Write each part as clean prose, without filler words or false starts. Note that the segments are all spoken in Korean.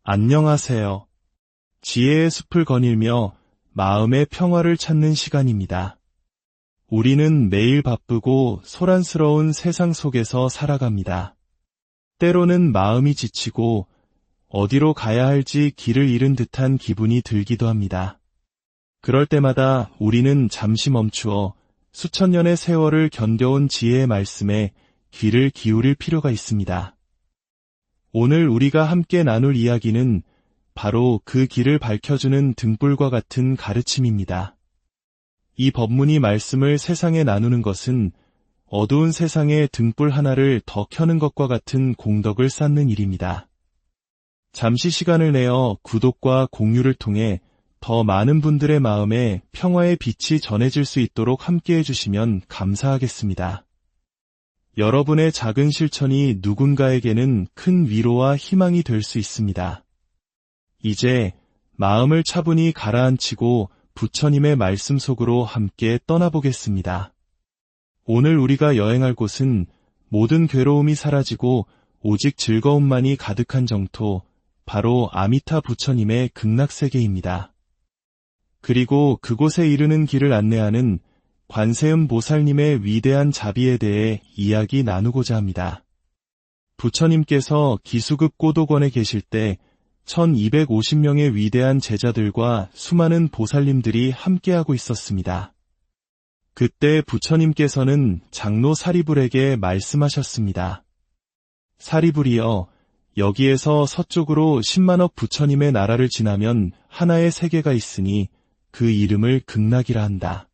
안녕하세요. 지혜의 숲을 거닐며 마음의 평화를 찾는 시간입니다. 우리는 매일 바쁘고 소란스러운 세상 속에서 살아갑니다. 때로는 마음이 지치고 어디로 가야 할지 길을 잃은 듯한 기분이 들기도 합니다. 그럴 때마다 우리는 잠시 멈추어 수천 년의 세월을 견뎌온 지혜의 말씀에 귀를 기울일 필요가 있습니다. 오늘 우리가 함께 나눌 이야기는 바로 그 길을 밝혀주는 등불과 같은 가르침입니다. 이 법문이 말씀을 세상에 나누는 것은 어두운 세상에 등불 하나를 더 켜는 것과 같은 공덕을 쌓는 일입니다. 잠시 시간을 내어 구독과 공유를 통해 더 많은 분들의 마음에 평화의 빛이 전해질 수 있도록 함께 해주시면 감사하겠습니다. 여러분의 작은 실천이 누군가에게는 큰 위로와 희망이 될 수 있습니다. 이제 마음을 차분히 가라앉히고 부처님의 말씀 속으로 함께 떠나보겠습니다. 오늘 우리가 여행할 곳은 모든 괴로움이 사라지고 오직 즐거움만이 가득한 정토, 바로 아미타 부처님의 극락세계입니다. 그리고 그곳에 이르는 길을 안내하는 관세음 보살님의 위대한 자비에 대해 이야기 나누고자 합니다. 부처님께서 기수급 고도권에 계실 때 1250명의 위대한 제자들과 수많은 보살님들이 함께하고 있었습니다. 그때 부처님께서는 장로 사리불에게 말씀하셨습니다. 사리불이여, 여기에서 서쪽으로 10만억 부처님의 나라를 지나면 하나의 세계가 있으니 그 이름을 극락이라 한다.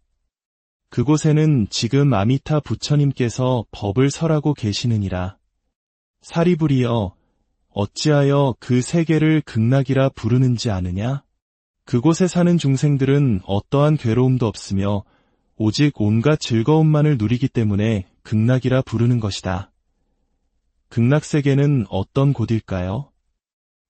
그곳에는 지금 아미타 부처님께서 법을 설하고 계시느니라. 사리불이여, 어찌하여 그 세계를 극락이라 부르는지 아느냐? 그곳에 사는 중생들은 어떠한 괴로움도 없으며 오직 온갖 즐거움만을 누리기 때문에 극락이라 부르는 것이다. 극락세계는 어떤 곳일까요?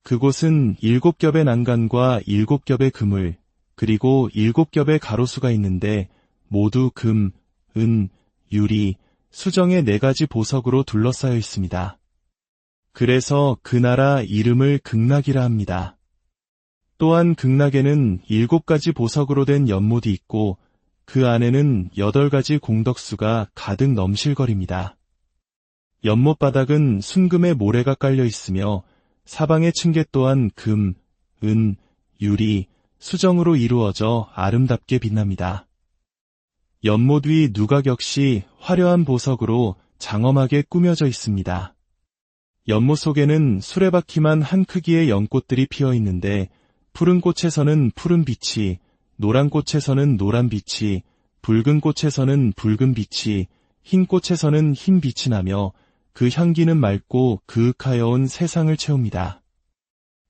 그곳은 7겹의 난간과 7겹의 그물, 그리고 7겹의 가로수가 있는데 모두 금, 은, 유리, 수정의 4가지 보석으로 둘러싸여 있습니다. 그래서 그 나라 이름을 극락이라 합니다. 또한 극락에는 7가지 보석으로 된 연못이 있고 그 안에는 8가지 공덕수가 가득 넘실거립니다. 연못 바닥은 순금의 모래가 깔려 있으며 사방의 층계 또한 금, 은, 유리, 수정으로 이루어져 아름답게 빛납니다. 연못 위 누각 역시 화려한 보석으로 장엄하게 꾸며져 있습니다. 연못 속에는 수레바퀴만 한 크기의 연꽃들이 피어 있는데 푸른 꽃에서는 푸른 빛이, 노란 꽃에서는 노란 빛이, 붉은 꽃에서는 붉은 빛이, 흰 꽃에서는 흰 빛이 나며 그 향기는 맑고 그윽하여온 세상을 채웁니다.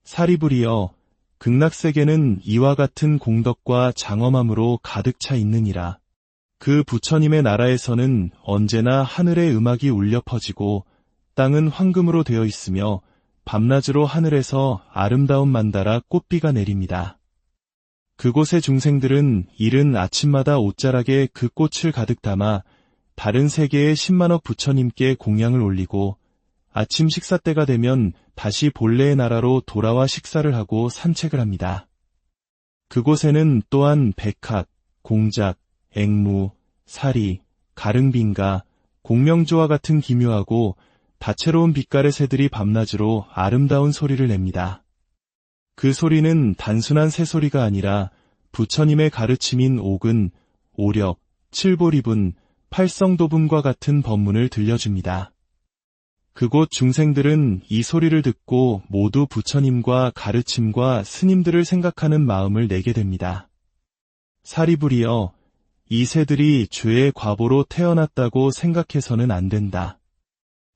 사리불이여, 극락세계는 이와 같은 공덕과 장엄함으로 가득 차 있느니라. 그 부처님의 나라에서는 언제나 하늘의 음악이 울려 퍼지고 땅은 황금으로 되어 있으며 밤낮으로 하늘에서 아름다운 만다라 꽃비가 내립니다. 그곳의 중생들은 이른 아침마다 옷자락에 그 꽃을 가득 담아 다른 세계의 10만억 부처님께 공양을 올리고 아침 식사 때가 되면 다시 본래의 나라로 돌아와 식사를 하고 산책을 합니다. 그곳에는 또한 백학, 공작, 앵무, 사리, 가릉빙가, 공명조와 같은 기묘하고 다채로운 빛깔의 새들이 밤낮으로 아름다운 소리를 냅니다. 그 소리는 단순한 새소리가 아니라 부처님의 가르침인 옥은, 오력, 칠보리분, 팔성도분과 같은 법문을 들려줍니다. 그곳 중생들은 이 소리를 듣고 모두 부처님과 가르침과 스님들을 생각하는 마음을 내게 됩니다. 사리불이여, 이 새들이 죄의 과보로 태어났다고 생각해서는 안 된다.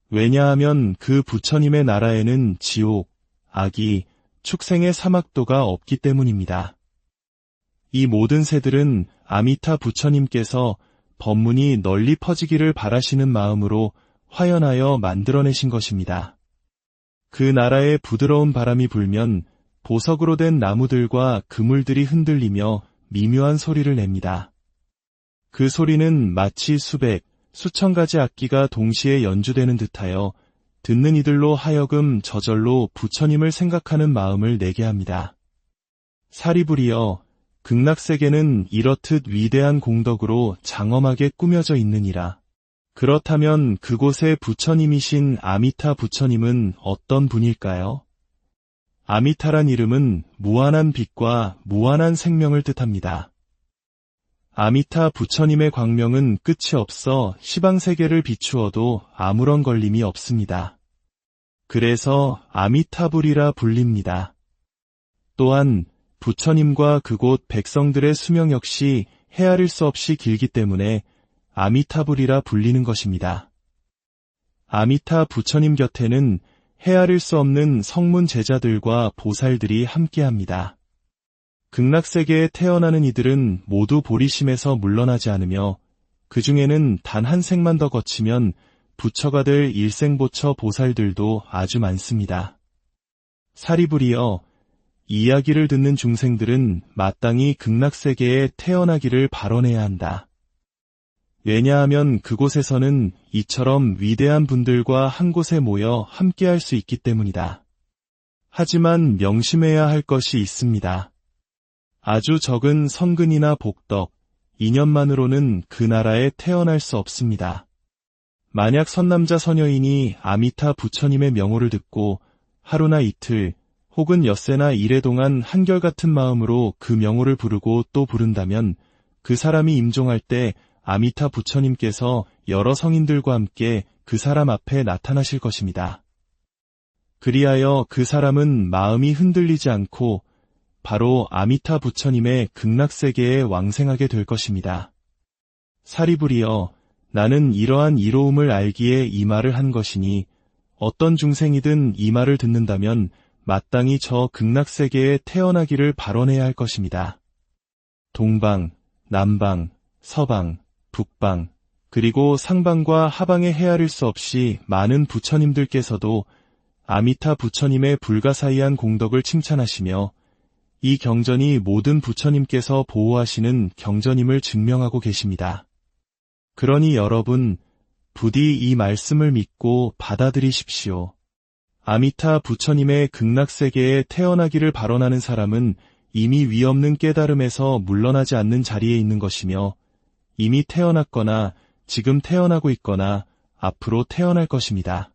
왜냐하면 그 부처님의 나라에는 지옥, 악이, 축생의 사막도가 없기 때문입니다. 이 모든 새들은 아미타 부처님께서 법문이 널리 퍼지기를 바라시는 마음으로 화연하여 만들어내신 것입니다. 그 나라에 부드러운 바람이 불면 보석으로 된 나무들과 그물들이 흔들리며 미묘한 소리를 냅니다. 그 소리는 마치 수백, 수천 가지 악기가 동시에 연주되는 듯하여 듣는 이들로 하여금 저절로 부처님을 생각하는 마음을 내게 합니다. 사리부리여, 극락세계는 이렇듯 위대한 공덕으로 장엄하게 꾸며져 있느니라. 그렇다면 그곳의 부처님이신 아미타 부처님은 어떤 분일까요? 아미타란 이름은 무한한 빛과 무한한 생명을 뜻합니다. 아미타 부처님의 광명은 끝이 없어 시방세계를 비추어도 아무런 걸림이 없습니다. 그래서 아미타불이라 불립니다. 또한 부처님과 그곳 백성들의 수명 역시 헤아릴 수 없이 길기 때문에 아미타불이라 불리는 것입니다. 아미타 부처님 곁에는 헤아릴 수 없는 성문 제자들과 보살들이 함께합니다. 극락세계에 태어나는 이들은 모두 보리심에서 물러나지 않으며 그 중에는 단 한 생만 더 거치면 부처가 될 일생보처 보살들도 아주 많습니다. 사리부리여, 이야기를 듣는 중생들은 마땅히 극락세계에 태어나기를 발언해야 한다. 왜냐하면 그곳에서는 이처럼 위대한 분들과 한 곳에 모여 함께할 수 있기 때문이다. 하지만 명심해야 할 것이 있습니다. 아주 적은 성근이나 복덕, 인연만으로는 그 나라에 태어날 수 없습니다. 만약 선남자 선여인이 아미타 부처님의 명호를 듣고 하루나 이틀 혹은 엿새나 이래 동안 한결같은 마음으로 그 명호를 부르고 또 부른다면 그 사람이 임종할 때 아미타 부처님께서 여러 성인들과 함께 그 사람 앞에 나타나실 것입니다. 그리하여 그 사람은 마음이 흔들리지 않고 바로 아미타 부처님의 극락세계에 왕생하게 될 것입니다. 사리부리여, 나는 이러한 이로움을 알기에 이 말을 한 것이니 어떤 중생이든 이 말을 듣는다면 마땅히 저 극락세계에 태어나기를 발언해야 할 것입니다. 동방, 남방, 서방, 북방, 그리고 상방과 하방에 헤아릴 수 없이 많은 부처님들께서도 아미타 부처님의 불가사의한 공덕을 칭찬하시며 이 경전이 모든 부처님께서 보호하시는 경전임을 증명하고 계십니다. 그러니 여러분, 부디 이 말씀을 믿고 받아들이십시오. 아미타 부처님의 극락세계에 태어나기를 발언하는 사람은 이미 위없는 깨달음에서 물러나지 않는 자리에 있는 것이며 이미 태어났거나 지금 태어나고 있거나 앞으로 태어날 것입니다.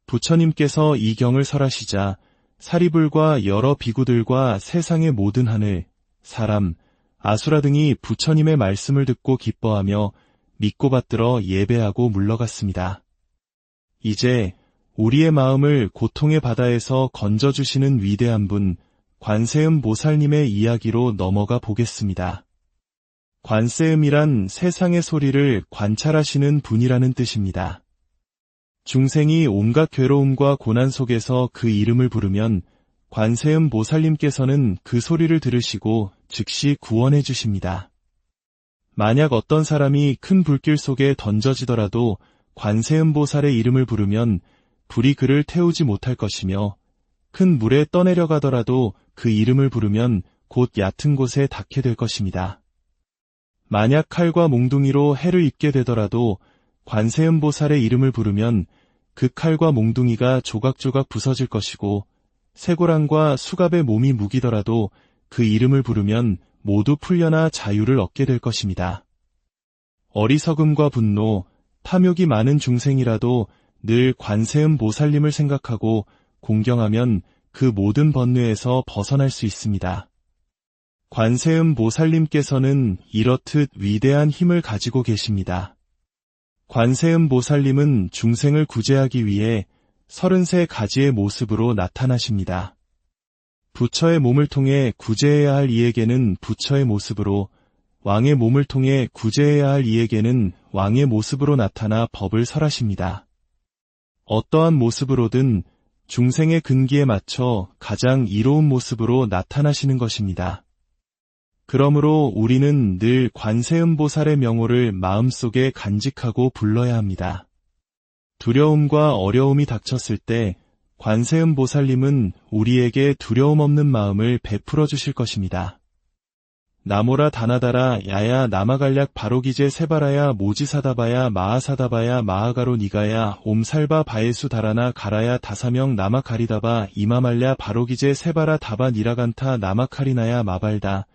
부처님께서 이 경을 설하시자 사리불과 여러 비구들과 세상의 모든 하늘, 사람, 아수라 등이 부처님의 말씀을 듣고 기뻐하며 믿고 받들어 예배하고 물러갔습니다. 이제 우리의 마음을 고통의 바다에서 건져주시는 위대한 분, 관세음 보살님의 이야기로 넘어가 보겠습니다. 관세음이란 세상의 소리를 관찰하시는 분이라는 뜻입니다. 중생이 온갖 괴로움과 고난 속에서 그 이름을 부르면 관세음 보살님께서는 그 소리를 들으시고 즉시 구원해 주십니다. 만약 어떤 사람이 큰 불길 속에 던져지더라도 관세음 보살의 이름을 부르면 불이 그를 태우지 못할 것이며 큰 물에 떠내려가더라도 그 이름을 부르면 곧 얕은 곳에 닿게 될 것입니다. 만약 칼과 몽둥이로 해를 입게 되더라도 관세음 보살의 이름을 부르면 그 칼과 몽둥이가 조각조각 부서질 것이고 쇠고랑과 수갑에 몸이 묵이더라도 그 이름을 부르면 모두 풀려나 자유를 얻게 될 것입니다. 어리석음과 분노, 탐욕이 많은 중생이라도 늘 관세음 보살님을 생각하고 공경하면 그 모든 번뇌에서 벗어날 수 있습니다. 관세음 보살님께서는 이렇듯 위대한 힘을 가지고 계십니다. 관세음 보살님은 중생을 구제하기 위해 33가지의 모습으로 나타나십니다. 부처의 몸을 통해 구제해야 할 이에게는 부처의 모습으로, 왕의 몸을 통해 구제해야 할 이에게는 왕의 모습으로 나타나 법을 설하십니다. 어떠한 모습으로든 중생의 근기에 맞춰 가장 이로운 모습으로 나타나시는 것입니다. 그러므로 우리는 늘 관세음 보살의 명호를 마음속에 간직하고 불러야 합니다. 두려움과 어려움이 닥쳤을 때 관세음 보살님은 우리에게 두려움 없는 마음을 베풀어 주실 것입니다. 나모라 다나다라 야야 나마갈략 바로기제 세바라야 모지사다바야 마하사다바야 마하가로 니가야 옴살바 바예수 다라나 가라야 다사명 나마가리다바 이마말랴 바로기제 세바라 다바 니라간타 나마카리나야 마발다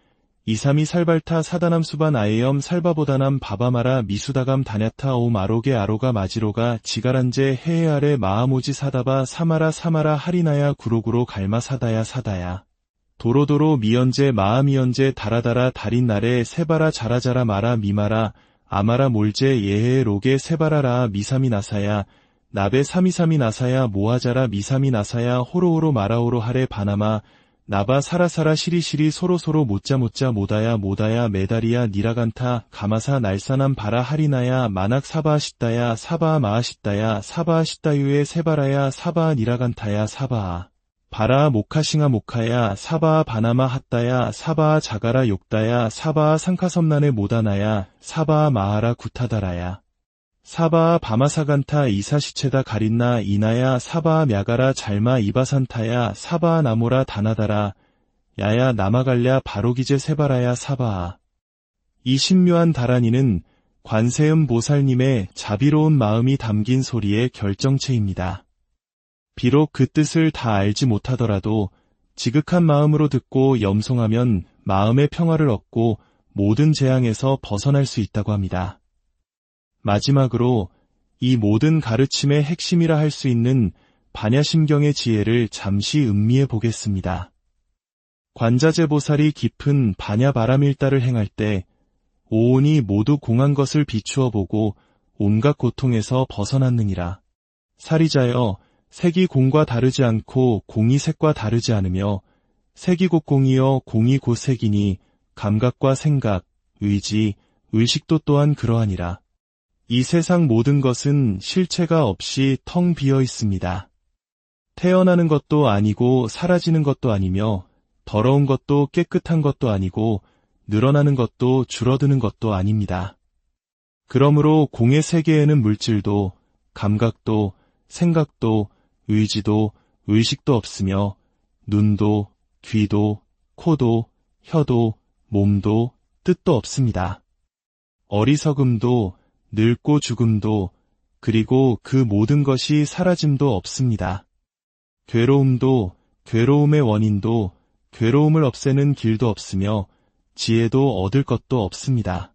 이삼이 살발타 사다남 수반 아에염 살바보다남 바바마라 미수다감 다냐타 오 마로게 아로가 마지로가 지가란제 해에 아래 마하모지 사다바 사마라 사마라 하리나야 구로구로 갈마 사다야 사다야 도로도로 미연제 마하미연제 다라다라 달인 날에 세바라 자라자라 마라 미마라 아마라 몰제 예해 로게 세바라라 미사미 나사야 나베 사미사미 나사야 모하자라 미사미 나사야 호로호로 마라호로 하레 바나마 나바 사라사라 시리시리 소로소로 모짜모짜 모다야 모다야 메다리야 니라간타 가마사 날사남 바라 하리나야 마낙 사바하시다야 사바하 마하시다야 사바하시다유에 세바라야 사바하 니라간타야 사바하 바라 모카싱아 모카야 사바하 바나마 핫다야 사바하 자가라 욕다야 사바하 상카섬난에 모다나야 사바하 마하라 구타다라야 사바하 바마사간타 이사시체다 가린나 이나야 사바하 мя가라 잘마 이바산타야 사바하 나모라 다나다라 야야 나마갈랴 바로기제 세바라야 사바하 이 신묘한 다라니는 관세음 보살님의 자비로운 마음이 담긴 소리의 결정체입니다. 비록 그 뜻을 다 알지 못하더라도 지극한 마음으로 듣고 염송하면 마음의 평화를 얻고 모든 재앙에서 벗어날 수 있다고 합니다. 마지막으로 이 모든 가르침의 핵심이라 할 수 있는 반야심경의 지혜를 잠시 음미해 보겠습니다. 관자재보살이 깊은 반야바라밀다를 행할 때 오온이 모두 공한 것을 비추어 보고 온갖 고통에서 벗어났느니라. 사리자여, 색이 공과 다르지 않고 공이 색과 다르지 않으며 색이 곧 공이여 공이 곧 색이니 감각과 생각, 의지, 의식도 또한 그러하니라. 이 세상 모든 것은 실체가 없이 텅 비어 있습니다. 태어나는 것도 아니고 사라지는 것도 아니며 더러운 것도 깨끗한 것도 아니고 늘어나는 것도 줄어드는 것도 아닙니다. 그러므로 공의 세계에는 물질도, 감각도, 생각도, 의지도, 의식도 없으며 눈도, 귀도, 코도, 혀도, 몸도, 뜻도 없습니다. 어리석음도, 늙고 죽음도, 그리고 그 모든 것이 사라짐도 없습니다. 괴로움도, 괴로움의 원인도, 괴로움을 없애는 길도 없으며 지혜도 얻을 것도 없습니다.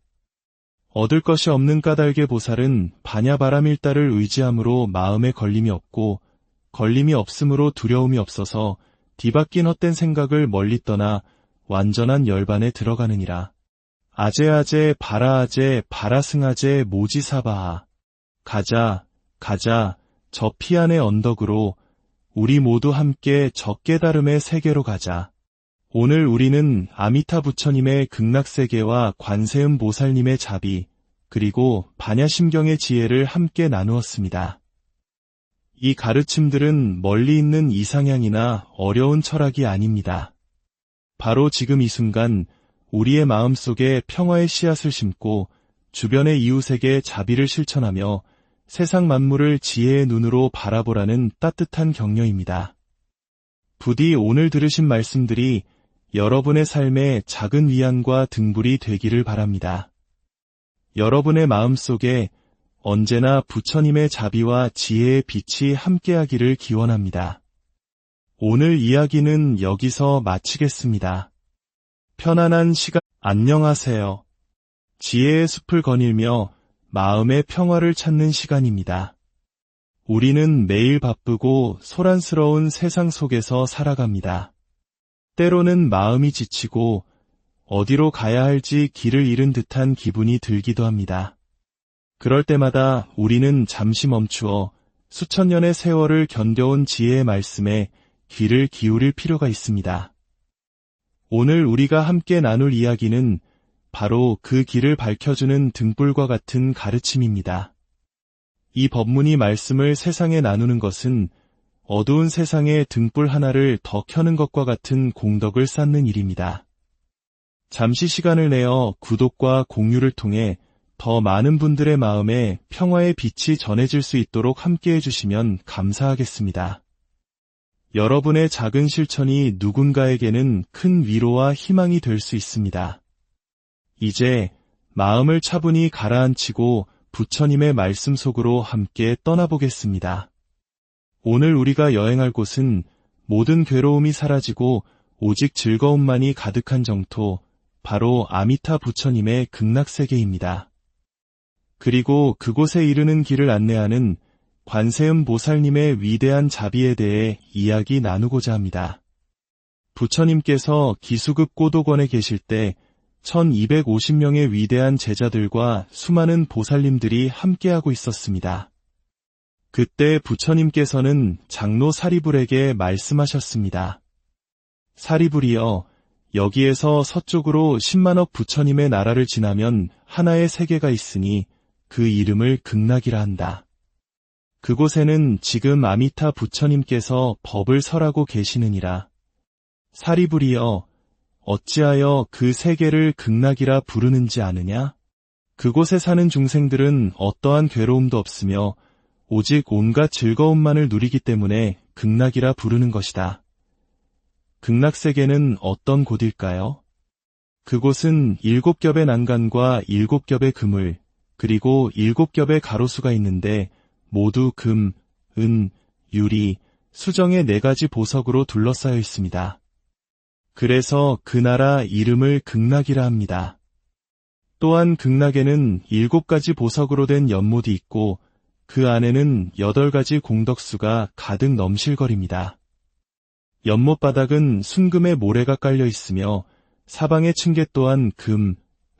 얻을 것이 없는 까닭의 보살은 반야바라밀다를 의지함으로 마음에 걸림이 없고 걸림이 없으므로 두려움이 없어서 뒤바뀐 헛된 생각을 멀리 떠나 완전한 열반에 들어가느니라. 아제아제 바라아제 바라승아제 모지사바하 가자 가자 저 피안의 언덕으로 우리 모두 함께 저 깨달음의 세계로 가자. 오늘 우리는 아미타 부처님의 극락세계와 관세음 보살님의 자비 그리고 반야심경의 지혜를 함께 나누었습니다. 이 가르침들은 멀리 있는 이상향이나 어려운 철학이 아닙니다. 바로 지금 이 순간 우리의 마음속에 평화의 씨앗을 심고 주변의 이웃에게 자비를 실천하며 세상 만물을 지혜의 눈으로 바라보라는 따뜻한 격려입니다. 부디 오늘 들으신 말씀들이 여러분의 삶에 작은 위안과 등불이 되기를 바랍니다. 여러분의 마음속에 언제나 부처님의 자비와 지혜의 빛이 함께하기를 기원합니다. 오늘 이야기는 여기서 마치겠습니다. 편안한 시간 안녕하세요. 지혜의 숲을 거닐며 마음의 평화를 찾는 시간입니다. 우리는 매일 바쁘고 소란스러운 세상 속에서 살아갑니다. 때로는 마음이 지치고 어디로 가야 할지 길을 잃은 듯한 기분이 들기도 합니다. 그럴 때마다 우리는 잠시 멈추어 수천 년의 세월을 견뎌온 지혜의 말씀에 귀를 기울일 필요가 있습니다. 오늘 우리가 함께 나눌 이야기는 바로 그 길을 밝혀주는 등불과 같은 가르침입니다. 이 법문이 말씀을 세상에 나누는 것은 어두운 세상에 등불 하나를 더 켜는 것과 같은 공덕을 쌓는 일입니다. 잠시 시간을 내어 구독과 공유를 통해 더 많은 분들의 마음에 평화의 빛이 전해질 수 있도록 함께 해주시면 감사하겠습니다. 여러분의 작은 실천이 누군가에게는 큰 위로와 희망이 될 수 있습니다. 이제 마음을 차분히 가라앉히고 부처님의 말씀 속으로 함께 떠나보겠습니다. 오늘 우리가 여행할 곳은 모든 괴로움이 사라지고 오직 즐거움만이 가득한 정토, 바로 아미타 부처님의 극락세계입니다. 그리고 그곳에 이르는 길을 안내하는 관세음 보살님의 위대한 자비에 대해 이야기 나누고자 합니다. 부처님께서 기수급 고도권에 계실 때 1250명의 위대한 제자들과 수많은 보살님들이 함께하고 있었습니다. 그때 부처님께서는 장로 사리불에게 말씀하셨습니다. 사리불이여, 여기에서 서쪽으로 10만억 부처님의 나라를 지나면 하나의 세계가 있으니 그 이름을 극락이라 한다. 그곳에는 지금 아미타 부처님께서 법을 설하고 계시느니라. 사리불이여, 어찌하여 그 세계를 극락이라 부르는지 아느냐? 그곳에 사는 중생들은 어떠한 괴로움도 없으며 오직 온갖 즐거움만을 누리기 때문에 극락이라 부르는 것이다. 극락세계는 어떤 곳일까요? 그곳은 7겹의 난간과 7겹의 그물, 그리고 7겹의 가로수가 있는데 모두 금, 은, 유리, 수정의 4가지 보석으로 둘러싸여 있습니다. 그래서 그 나라 이름을 극락이라 합니다. 또한 극락에는 7가지 보석으로 된 연못이 있고 그 안에는 8가지 공덕수가 가득 넘실거립니다. 연못 바닥은 순금의 모래가 깔려 있으며 사방의 층계 또한 금,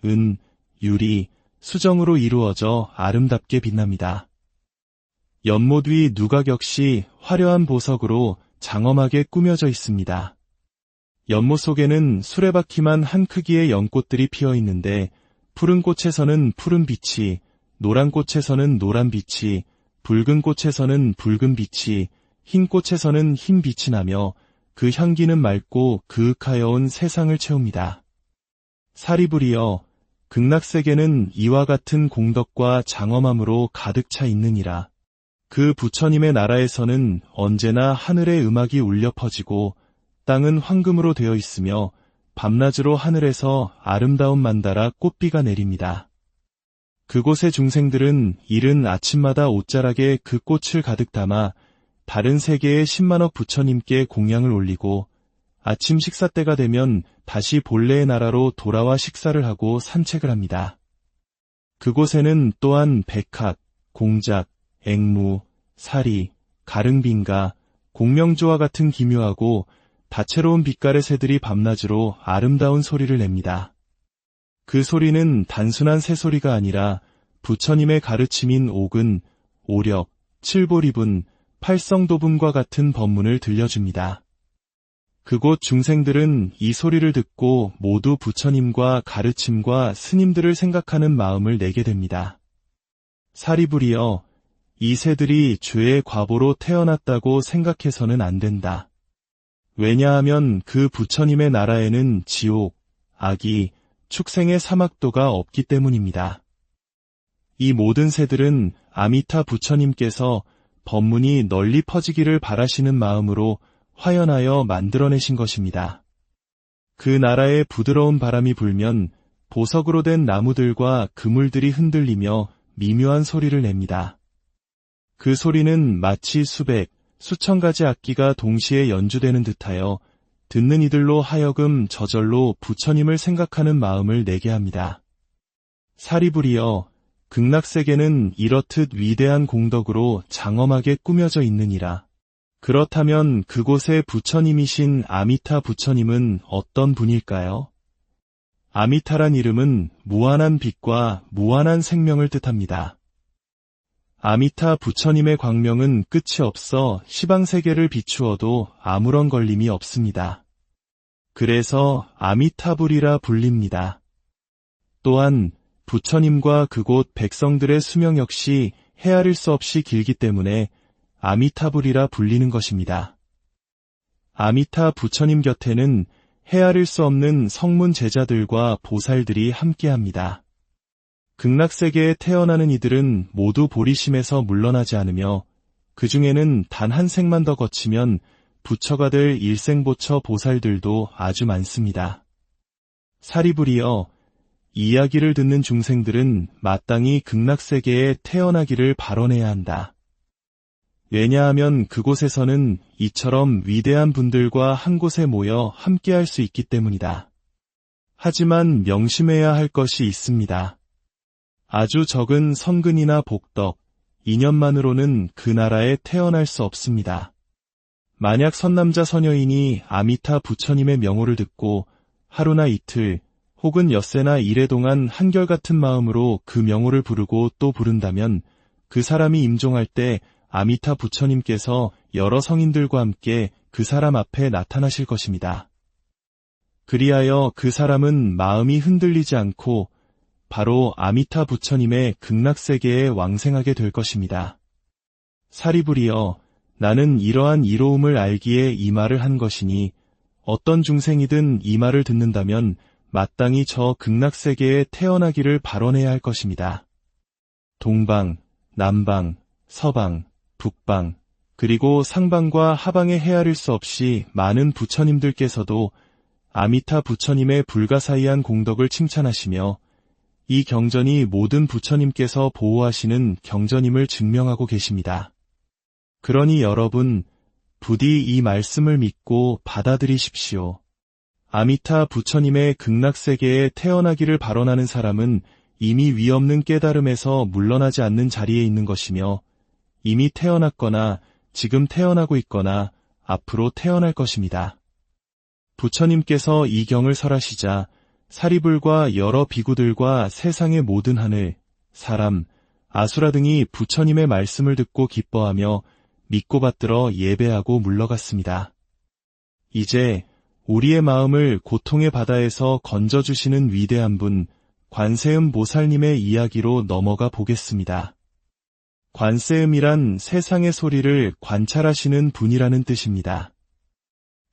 은, 유리, 수정으로 이루어져 아름답게 빛납니다. 연못 위 누각 역시 화려한 보석으로 장엄하게 꾸며져 있습니다. 연못 속에는 수레바퀴만 한 크기의 연꽃들이 피어 있는데 푸른 꽃에서는 푸른 빛이, 노란 꽃에서는 노란 빛이, 붉은 꽃에서는 붉은 빛이, 흰 꽃에서는 흰 빛이 나며 그 향기는 맑고 그윽하여온 세상을 채웁니다. 사리불이여, 극락세계는 이와 같은 공덕과 장엄함으로 가득 차 있느니라. 그 부처님의 나라에서는 언제나 하늘의 음악이 울려 퍼지고 땅은 황금으로 되어 있으며 밤낮으로 하늘에서 아름다운 만다라 꽃비가 내립니다. 그곳의 중생들은 이른 아침마다 옷자락에 그 꽃을 가득 담아 다른 세계의 10만억 부처님께 공양을 올리고 아침 식사 때가 되면 다시 본래의 나라로 돌아와 식사를 하고 산책을 합니다. 그곳에는 또한 백학, 공작, 앵무, 사리, 가릉빙가, 공명조와 같은 기묘하고 다채로운 빛깔의 새들이 밤낮으로 아름다운 소리를 냅니다. 그 소리는 단순한 새소리가 아니라 부처님의 가르침인 옥은, 오력, 칠보리분, 팔성도분과 같은 법문을 들려줍니다. 그곳 중생들은 이 소리를 듣고 모두 부처님과 가르침과 스님들을 생각하는 마음을 내게 됩니다. 사리불이여, 이 새들이 죄의 과보로 태어났다고 생각해서는 안 된다. 왜냐하면 그 부처님의 나라에는 지옥, 악이, 축생의 사막도가 없기 때문입니다. 이 모든 새들은 아미타 부처님께서 법문이 널리 퍼지기를 바라시는 마음으로 화연하여 만들어내신 것입니다. 그 나라에 부드러운 바람이 불면 보석으로 된 나무들과 그물들이 흔들리며 미묘한 소리를 냅니다. 그 소리는 마치 수백, 수천 가지 악기가 동시에 연주되는 듯하여 듣는 이들로 하여금 저절로 부처님을 생각하는 마음을 내게 합니다. 사리불이여, 극락세계는 이렇듯 위대한 공덕으로 장엄하게 꾸며져 있느니라. 그렇다면 그곳의 부처님이신 아미타 부처님은 어떤 분일까요? 아미타란 이름은 무한한 빛과 무한한 생명을 뜻합니다. 아미타 부처님의 광명은 끝이 없어 시방세계를 비추어도 아무런 걸림이 없습니다. 그래서 아미타불이라 불립니다. 또한 부처님과 그곳 백성들의 수명 역시 헤아릴 수 없이 길기 때문에 아미타불이라 불리는 것입니다. 아미타 부처님 곁에는 헤아릴 수 없는 성문 제자들과 보살들이 함께합니다. 극락세계에 태어나는 이들은 모두 보리심에서 물러나지 않으며 그 중에는 단 한 생만 더 거치면 부처가 될 일생보처 보살들도 아주 많습니다. 사리불이여, 이야기를 듣는 중생들은 마땅히 극락세계에 태어나기를 발언해야 한다. 왜냐하면 그곳에서는 이처럼 위대한 분들과 한 곳에 모여 함께할 수 있기 때문이다. 하지만 명심해야 할 것이 있습니다. 아주 적은 성근이나 복덕, 인연만으로는 그 나라에 태어날 수 없습니다. 만약 선남자 선여인이 아미타 부처님의 명호를 듣고 하루나 이틀 혹은 엿새나 이래 동안 한결같은 마음으로 그 명호를 부르고 또 부른다면 그 사람이 임종할 때 아미타 부처님께서 여러 성인들과 함께 그 사람 앞에 나타나실 것입니다. 그리하여 그 사람은 마음이 흔들리지 않고 바로 아미타 부처님의 극락세계에 왕생하게 될 것입니다. 사리부리여, 나는 이러한 이로움을 알기에 이 말을 한 것이니 어떤 중생이든 이 말을 듣는다면 마땅히 저 극락세계에 태어나기를 발언해야 할 것입니다. 동방, 남방, 서방, 북방, 그리고 상방과 하방에 헤아릴 수 없이 많은 부처님들께서도 아미타 부처님의 불가사의한 공덕을 칭찬하시며 이 경전이 모든 부처님께서 보호하시는 경전임을 증명하고 계십니다. 그러니 여러분, 부디 이 말씀을 믿고 받아들이십시오. 아미타 부처님의 극락세계에 태어나기를 발언하는 사람은 이미 위없는 깨달음에서 물러나지 않는 자리에 있는 것이며 이미 태어났거나 지금 태어나고 있거나 앞으로 태어날 것입니다. 부처님께서 이 경을 설하시자 사리불과 여러 비구들과 세상의 모든 하늘, 사람, 아수라 등이 부처님의 말씀을 듣고 기뻐하며 믿고 받들어 예배하고 물러갔습니다. 이제 우리의 마음을 고통의 바다에서 건져주시는 위대한 분, 관세음 보살님의 이야기로 넘어가 보겠습니다. 관세음이란 세상의 소리를 관찰하시는 분이라는 뜻입니다.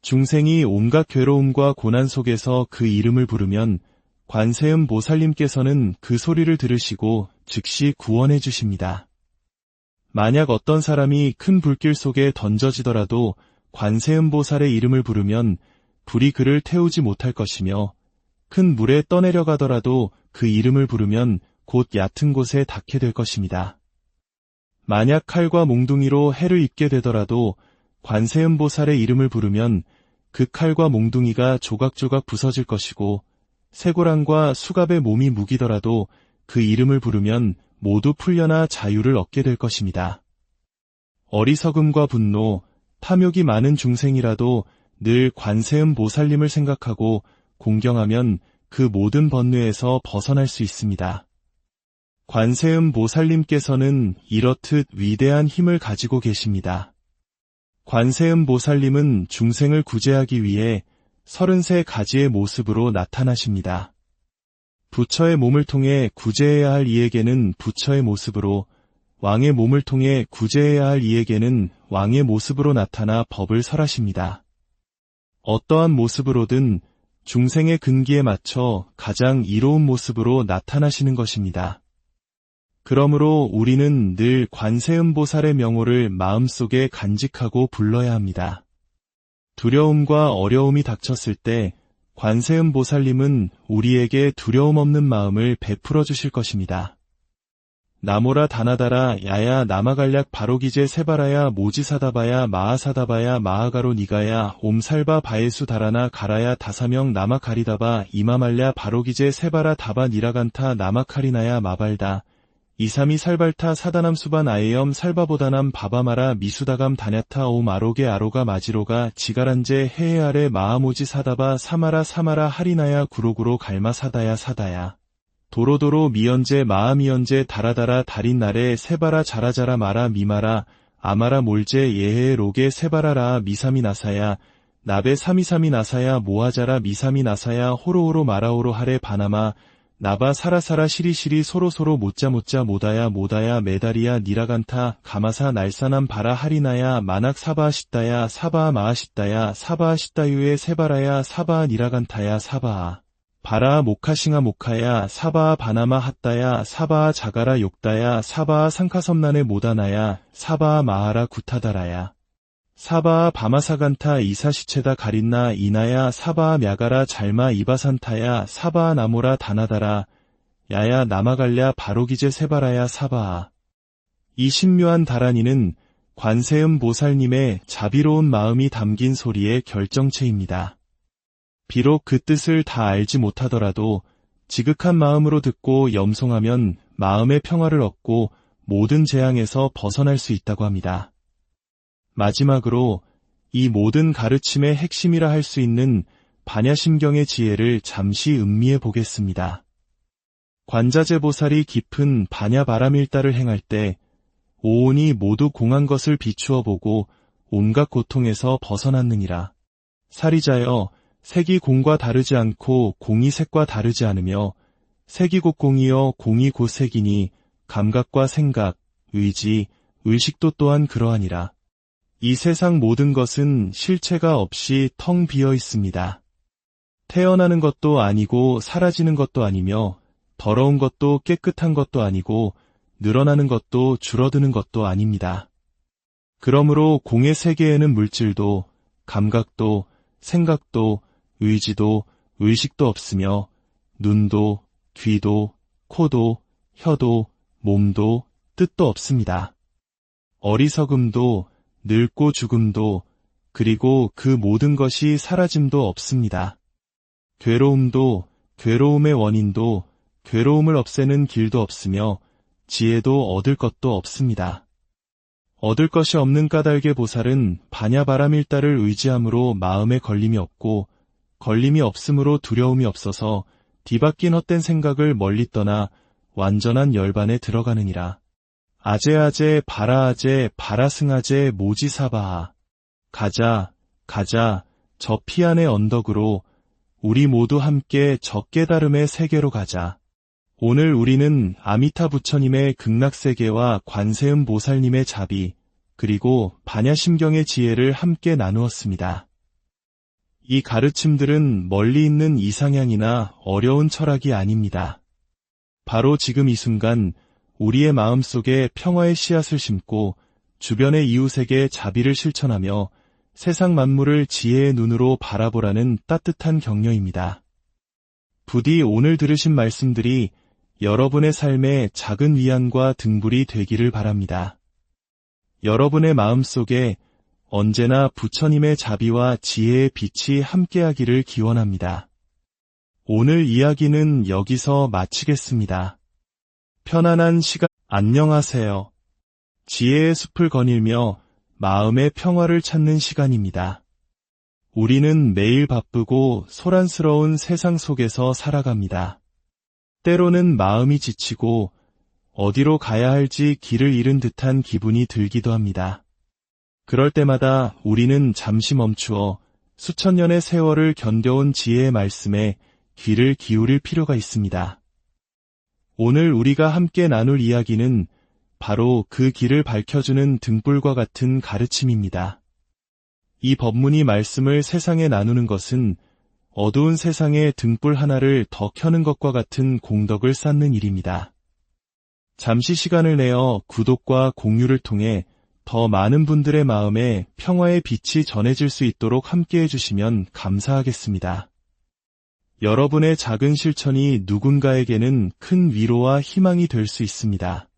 중생이 온갖 괴로움과 고난 속에서 그 이름을 부르면 관세음 보살님께서는 그 소리를 들으시고 즉시 구원해 주십니다. 만약 어떤 사람이 큰 불길 속에 던져지더라도 관세음 보살의 이름을 부르면 불이 그를 태우지 못할 것이며 큰 물에 떠내려가더라도 그 이름을 부르면 곧 얕은 곳에 닿게 될 것입니다. 만약 칼과 몽둥이로 해를 입게 되더라도 관세음 보살의 이름을 부르면 그 칼과 몽둥이가 조각조각 부서질 것이고 쇠고랑과 수갑에 몸이 묵이더라도 그 이름을 부르면 모두 풀려나 자유를 얻게 될 것입니다. 어리석음과 분노, 탐욕이 많은 중생이라도 늘 관세음 보살님을 생각하고 공경하면 그 모든 번뇌에서 벗어날 수 있습니다. 관세음 보살님께서는 이렇듯 위대한 힘을 가지고 계십니다. 관세음 보살님은 중생을 구제하기 위해 33가지의 모습으로 나타나십니다. 부처의 몸을 통해 구제해야 할 이에게는 부처의 모습으로, 왕의 몸을 통해 구제해야 할 이에게는 왕의 모습으로 나타나 법을 설하십니다. 어떠한 모습으로든 중생의 근기에 맞춰 가장 이로운 모습으로 나타나시는 것입니다. 그러므로 우리는 늘 관세음 보살의 명호를 마음속에 간직하고 불러야 합니다. 두려움과 어려움이 닥쳤을 때 관세음 보살님은 우리에게 두려움 없는 마음을 베풀어 주실 것입니다. 나모라 다나다라 야야 나마갈약 바로기제 세바라야 모지사다바야 마하사다바야 마하가로 니가야 옴살바 바예수 다라나 가라야 다사명 나마가리다바 이마말랴 바로기제 세바라 다바 니라간타 나마카리나야 마발다 이삼이 살발타 사다남 수반 아에염 살바보다남 바바마라 미수다감 다냐타 오 마로게 아로가 마지로가 지가란제 해해 아래 마하모지 사다바 사마라 사마라 하리나야 구로구로 갈마 사다야 사다야 도로도로 미연제 마하미연제 다라다라 달인 날에 세바라 자라자라 마라 미마라 아마라 몰제 예해 로게 세바라라 미사미 나사야 나베 사미사미 나사야 모하자라 미사미 나사야 호로호로 마라오로 하레 바나마 나바 사라사라 시리시리 소로소로 모짜모짜 모다야 모다야 메다리야 니라간타 가마사 날사남 바라 하리나야 마낙 사바하시다야 사바하 마하시다야 사바하시다유에 세바라야 사바하 니라간타야 사바하 바라 모카싱아 모카야 사바하 바나마 핫다야 사바하 자가라 욕다야 사바하 상카섬난의 모다나야 사바하 마하라 구타다라야 사바아 바마사간타 이사시체다 가린나 이나야 사바아 мя가라 잘마 이바산타야 사바아 나모라 다나다라 야야 나마갈랴 바로기제 세바라야 사바아. 이 신묘한 다란이는 관세음 보살님의 자비로운 마음이 담긴 소리의 결정체입니다. 비록 그 뜻을 다 알지 못하더라도 지극한 마음으로 듣고 염송하면 마음의 평화를 얻고 모든 재앙에서 벗어날 수 있다고 합니다. 마지막으로 이 모든 가르침의 핵심이라 할 수 있는 반야심경의 지혜를 잠시 음미해 보겠습니다. 관자재 보살이 깊은 반야바라밀다를 행할 때 오온이 모두 공한 것을 비추어 보고 온갖 고통에서 벗어났느니라. 사리자여, 색이 공과 다르지 않고 공이 색과 다르지 않으며 색이 곧 공이여 공이 곧 색이니 감각과 생각, 의지, 의식도 또한 그러하니라. 이 세상 모든 것은 실체가 없이 텅 비어 있습니다. 태어나는 것도 아니고 사라지는 것도 아니며 더러운 것도 깨끗한 것도 아니고 늘어나는 것도 줄어드는 것도 아닙니다. 그러므로 공의 세계에는 물질도, 감각도, 생각도, 의지도, 의식도 없으며 눈도, 귀도, 코도, 혀도, 몸도, 뜻도 없습니다. 어리석음도, 늙고 죽음도, 그리고 그 모든 것이 사라짐도 없습니다. 괴로움도, 괴로움의 원인도, 괴로움을 없애는 길도 없으며 지혜도 얻을 것도 없습니다. 얻을 것이 없는 까닭의 보살은 반야바라밀다를 의지함으로 마음에 걸림이 없고 걸림이 없으므로 두려움이 없어서 뒤바뀐 헛된 생각을 멀리 떠나 완전한 열반에 들어가느니라. 아제아제 바라아제 바라승아제 모지사바하. 가자, 가자, 저 피안의 언덕으로 우리 모두 함께 저 깨달음의 세계로 가자. 오늘 우리는 아미타 부처님의 극락세계와 관세음 보살님의 자비, 그리고 반야심경의 지혜를 함께 나누었습니다. 이 가르침들은 멀리 있는 이상향이나 어려운 철학이 아닙니다. 바로 지금 이 순간 우리의 마음속에 평화의 씨앗을 심고 주변의 이웃에게 자비를 실천하며 세상 만물을 지혜의 눈으로 바라보라는 따뜻한 격려입니다. 부디 오늘 들으신 말씀들이 여러분의 삶에 작은 위안과 등불이 되기를 바랍니다. 여러분의 마음속에 언제나 부처님의 자비와 지혜의 빛이 함께하기를 기원합니다. 오늘 이야기는 여기서 마치겠습니다. 편안한 시간 안녕하세요. 지혜의 숲을 거닐며 마음의 평화를 찾는 시간입니다. 우리는 매일 바쁘고 소란스러운 세상 속에서 살아갑니다. 때로는 마음이 지치고 어디로 가야 할지 길을 잃은 듯한 기분이 들기도 합니다. 그럴 때마다 우리는 잠시 멈추어 수천 년의 세월을 견뎌온 지혜의 말씀에 귀를 기울일 필요가 있습니다. 오늘 우리가 함께 나눌 이야기는 바로 그 길을 밝혀주는 등불과 같은 가르침입니다. 이 법문이 말씀을 세상에 나누는 것은 어두운 세상에 등불 하나를 더 켜는 것과 같은 공덕을 쌓는 일입니다. 잠시 시간을 내어 구독과 공유를 통해 더 많은 분들의 마음에 평화의 빛이 전해질 수 있도록 함께 해주시면 감사하겠습니다. 여러분의 작은 실천이 누군가에게는 큰 위로와 희망이 될 수 있습니다.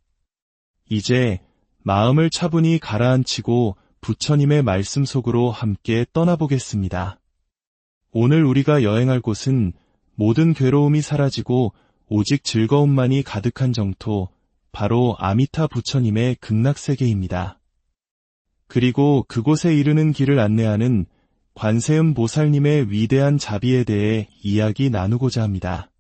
이제 마음을 차분히 가라앉히고 부처님의 말씀 속으로 함께 떠나보겠습니다. 오늘 우리가 여행할 곳은 모든 괴로움이 사라지고 오직 즐거움만이 가득한 정토, 바로 아미타 부처님의 극락세계입니다. 그리고 그곳에 이르는 길을 안내하는 관세음 보살님의 위대한 자비에 대해 이야기 나누고자 합니다.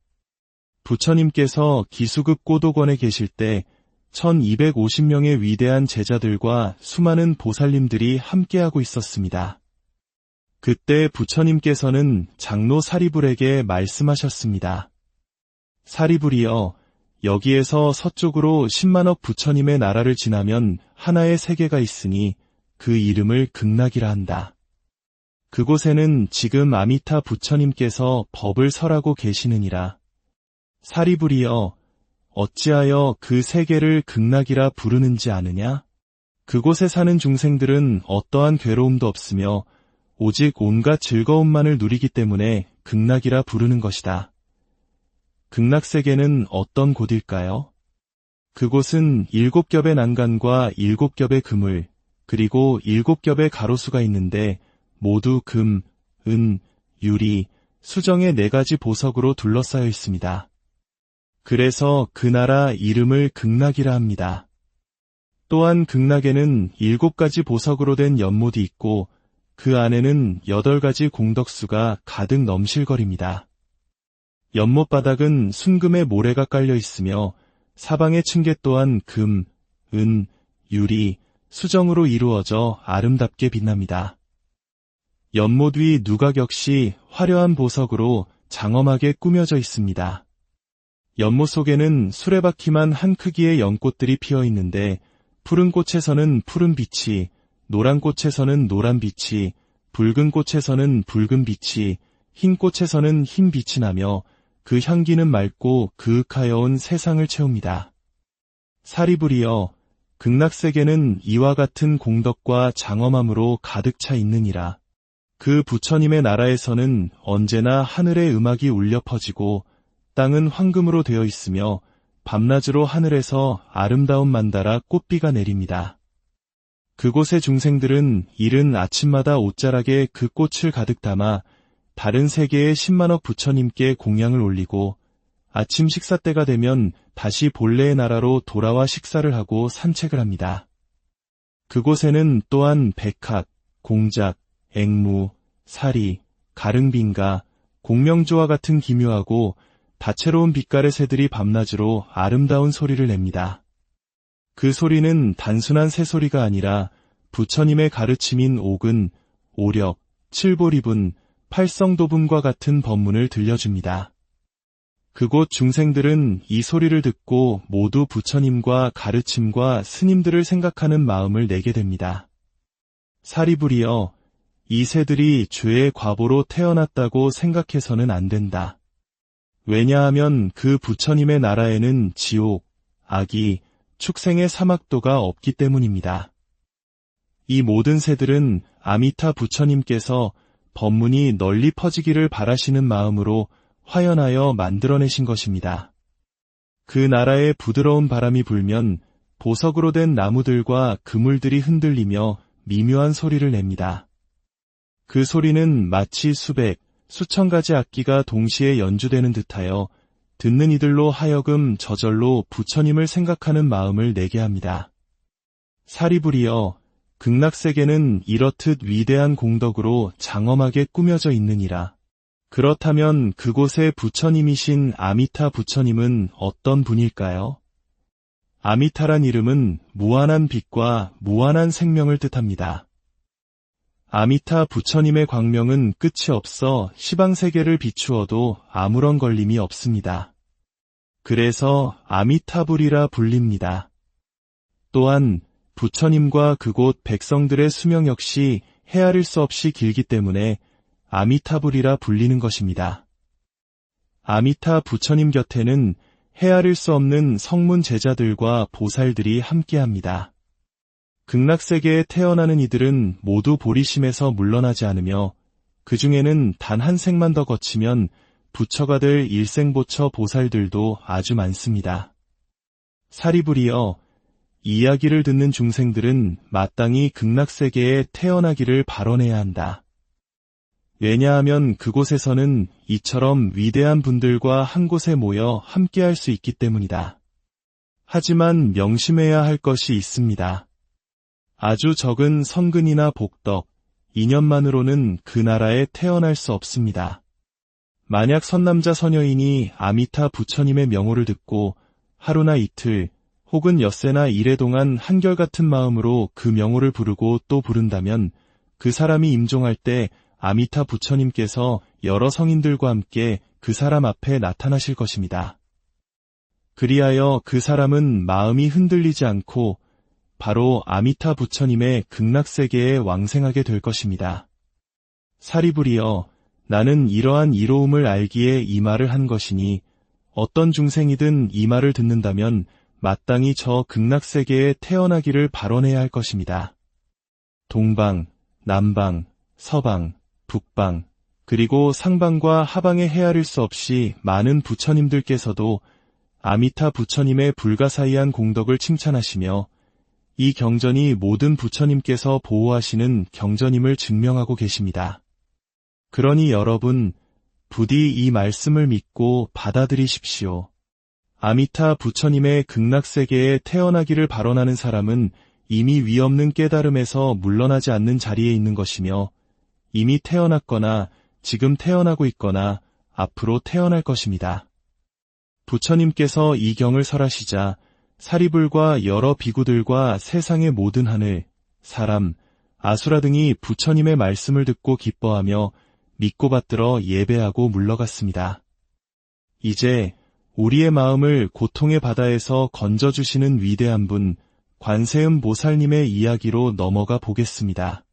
부처님께서 기수급 고도권에 계실 때 1250명의 위대한 제자들과 수많은 보살님들이 함께하고 있었습니다. 그때 부처님께서는 장로 사리불에게 말씀하셨습니다. 사리불이여, 여기에서 서쪽으로 10만억 부처님의 나라를 지나면 하나의 세계가 있으니 그 이름을 극락이라 한다. 그곳에는 지금 아미타 부처님께서 법을 설하고 계시느니라. 사리불이여, 어찌하여 그 세계를 극락이라 부르는지 아느냐? 그곳에 사는 중생들은 어떠한 괴로움도 없으며 오직 온갖 즐거움만을 누리기 때문에 극락이라 부르는 것이다. 극락세계는 어떤 곳일까요? 그곳은 7겹의 난간과 7겹의 그물, 그리고 7겹의 가로수가 있는데 모두 금, 은, 유리, 수정의 4가지 보석으로 둘러싸여 있습니다. 그래서 그 나라 이름을 극락이라 합니다. 또한 극락에는 7가지 보석으로 된 연못이 있고 그 안에는 8가지 공덕수가 가득 넘실거립니다. 연못 바닥은 순금의 모래가 깔려 있으며 사방의 층계 또한 금, 은, 유리, 수정으로 이루어져 아름답게 빛납니다. 연못 위 누각 역시 화려한 보석으로 장엄하게 꾸며져 있습니다. 연못 속에는 수레바퀴만 한 크기의 연꽃들이 피어 있는데 푸른 꽃에서는 푸른 빛이, 노란 꽃에서는 노란 빛이, 붉은 꽃에서는 붉은 빛이, 흰 꽃에서는 흰 빛이 나며 그 향기는 맑고 그윽하여온 세상을 채웁니다. 사리불이여, 극락세계는 이와 같은 공덕과 장엄함으로 가득 차 있느니라. 그 부처님의 나라에서는 언제나 하늘의 음악이 울려 퍼지고 땅은 황금으로 되어 있으며 밤낮으로 하늘에서 아름다운 만다라 꽃비가 내립니다. 그곳의 중생들은 이른 아침마다 옷자락에 그 꽃을 가득 담아 다른 세계의 10만억 부처님께 공양을 올리고 아침 식사 때가 되면 다시 본래의 나라로 돌아와 식사를 하고 산책을 합니다. 그곳에는 또한 백학, 공작, 앵무, 사리, 가릉빙가, 공명조와 같은 기묘하고 다채로운 빛깔의 새들이 밤낮으로 아름다운 소리를 냅니다. 그 소리는 단순한 새소리가 아니라 부처님의 가르침인 옥은, 오력, 칠보리분, 팔성도분과 같은 법문을 들려줍니다. 그곳 중생들은 이 소리를 듣고 모두 부처님과 가르침과 스님들을 생각하는 마음을 내게 됩니다. 사리불이여, 이 새들이 죄의 과보로 태어났다고 생각해서는 안 된다. 왜냐하면 그 부처님의 나라에는 지옥, 악이, 축생의 사막도가 없기 때문입니다. 이 모든 새들은 아미타 부처님께서 법문이 널리 퍼지기를 바라시는 마음으로 화연하여 만들어내신 것입니다. 그 나라에 부드러운 바람이 불면 보석으로 된 나무들과 그물들이 흔들리며 미묘한 소리를 냅니다. 그 소리는 마치 수백, 수천 가지 악기가 동시에 연주되는 듯하여 듣는 이들로 하여금 저절로 부처님을 생각하는 마음을 내게 합니다. 사리불이여, 극락세계는 이렇듯 위대한 공덕으로 장엄하게 꾸며져 있느니라. 그렇다면 그곳의 부처님이신 아미타 부처님은 어떤 분일까요? 아미타란 이름은 무한한 빛과 무한한 생명을 뜻합니다. 아미타 부처님의 광명은 끝이 없어 시방세계를 비추어도 아무런 걸림이 없습니다. 그래서 아미타불이라 불립니다. 또한 부처님과 그곳 백성들의 수명 역시 헤아릴 수 없이 길기 때문에 아미타불이라 불리는 것입니다. 아미타 부처님 곁에는 헤아릴 수 없는 성문 제자들과 보살들이 함께합니다. 극락세계에 태어나는 이들은 모두 보리심에서 물러나지 않으며 그 중에는 단 한 생만 더 거치면 부처가 될 일생보처 보살들도 아주 많습니다. 사리불이여, 이 이야기를 듣는 중생들은 마땅히 극락세계에 태어나기를 발언해야 한다. 왜냐하면 그곳에서는 이처럼 위대한 분들과 한 곳에 모여 함께할 수 있기 때문이다. 하지만 명심해야 할 것이 있습니다. 아주 적은 성근이나 복덕, 인연만으로는 그 나라에 태어날 수 없습니다. 만약 선남자 선여인이 아미타 부처님의 명호를 듣고 하루나 이틀 혹은 엿새나 이래 동안 한결같은 마음으로 그 명호를 부르고 또 부른다면 그 사람이 임종할 때 아미타 부처님께서 여러 성인들과 함께 그 사람 앞에 나타나실 것입니다. 그리하여 그 사람은 마음이 흔들리지 않고 바로 아미타 부처님의 극락세계에 왕생하게 될 것입니다. 사리불이여, 나는 이러한 이로움을 알기에 이 말을 한 것이니 어떤 중생이든 이 말을 듣는다면 마땅히 저 극락세계에 태어나기를 발원해야 할 것입니다. 동방, 남방, 서방, 북방, 그리고 상방과 하방에 헤아릴 수 없이 많은 부처님들께서도 아미타 부처님의 불가사의한 공덕을 칭찬하시며 이 경전이 모든 부처님께서 보호하시는 경전임을 증명하고 계십니다. 그러니 여러분, 부디 이 말씀을 믿고 받아들이십시오. 아미타 부처님의 극락세계에 태어나기를 발언하는 사람은 이미 위없는 깨달음에서 물러나지 않는 자리에 있는 것이며 이미 태어났거나 지금 태어나고 있거나 앞으로 태어날 것입니다. 부처님께서 이 경을 설하시자 사리불과 여러 비구들과 세상의 모든 하늘, 사람, 아수라 등이 부처님의 말씀을 듣고 기뻐하며 믿고 받들어 예배하고 물러갔습니다. 이제 우리의 마음을 고통의 바다에서 건져주시는 위대한 분, 관세음 보살님의 이야기로 넘어가 보겠습니다.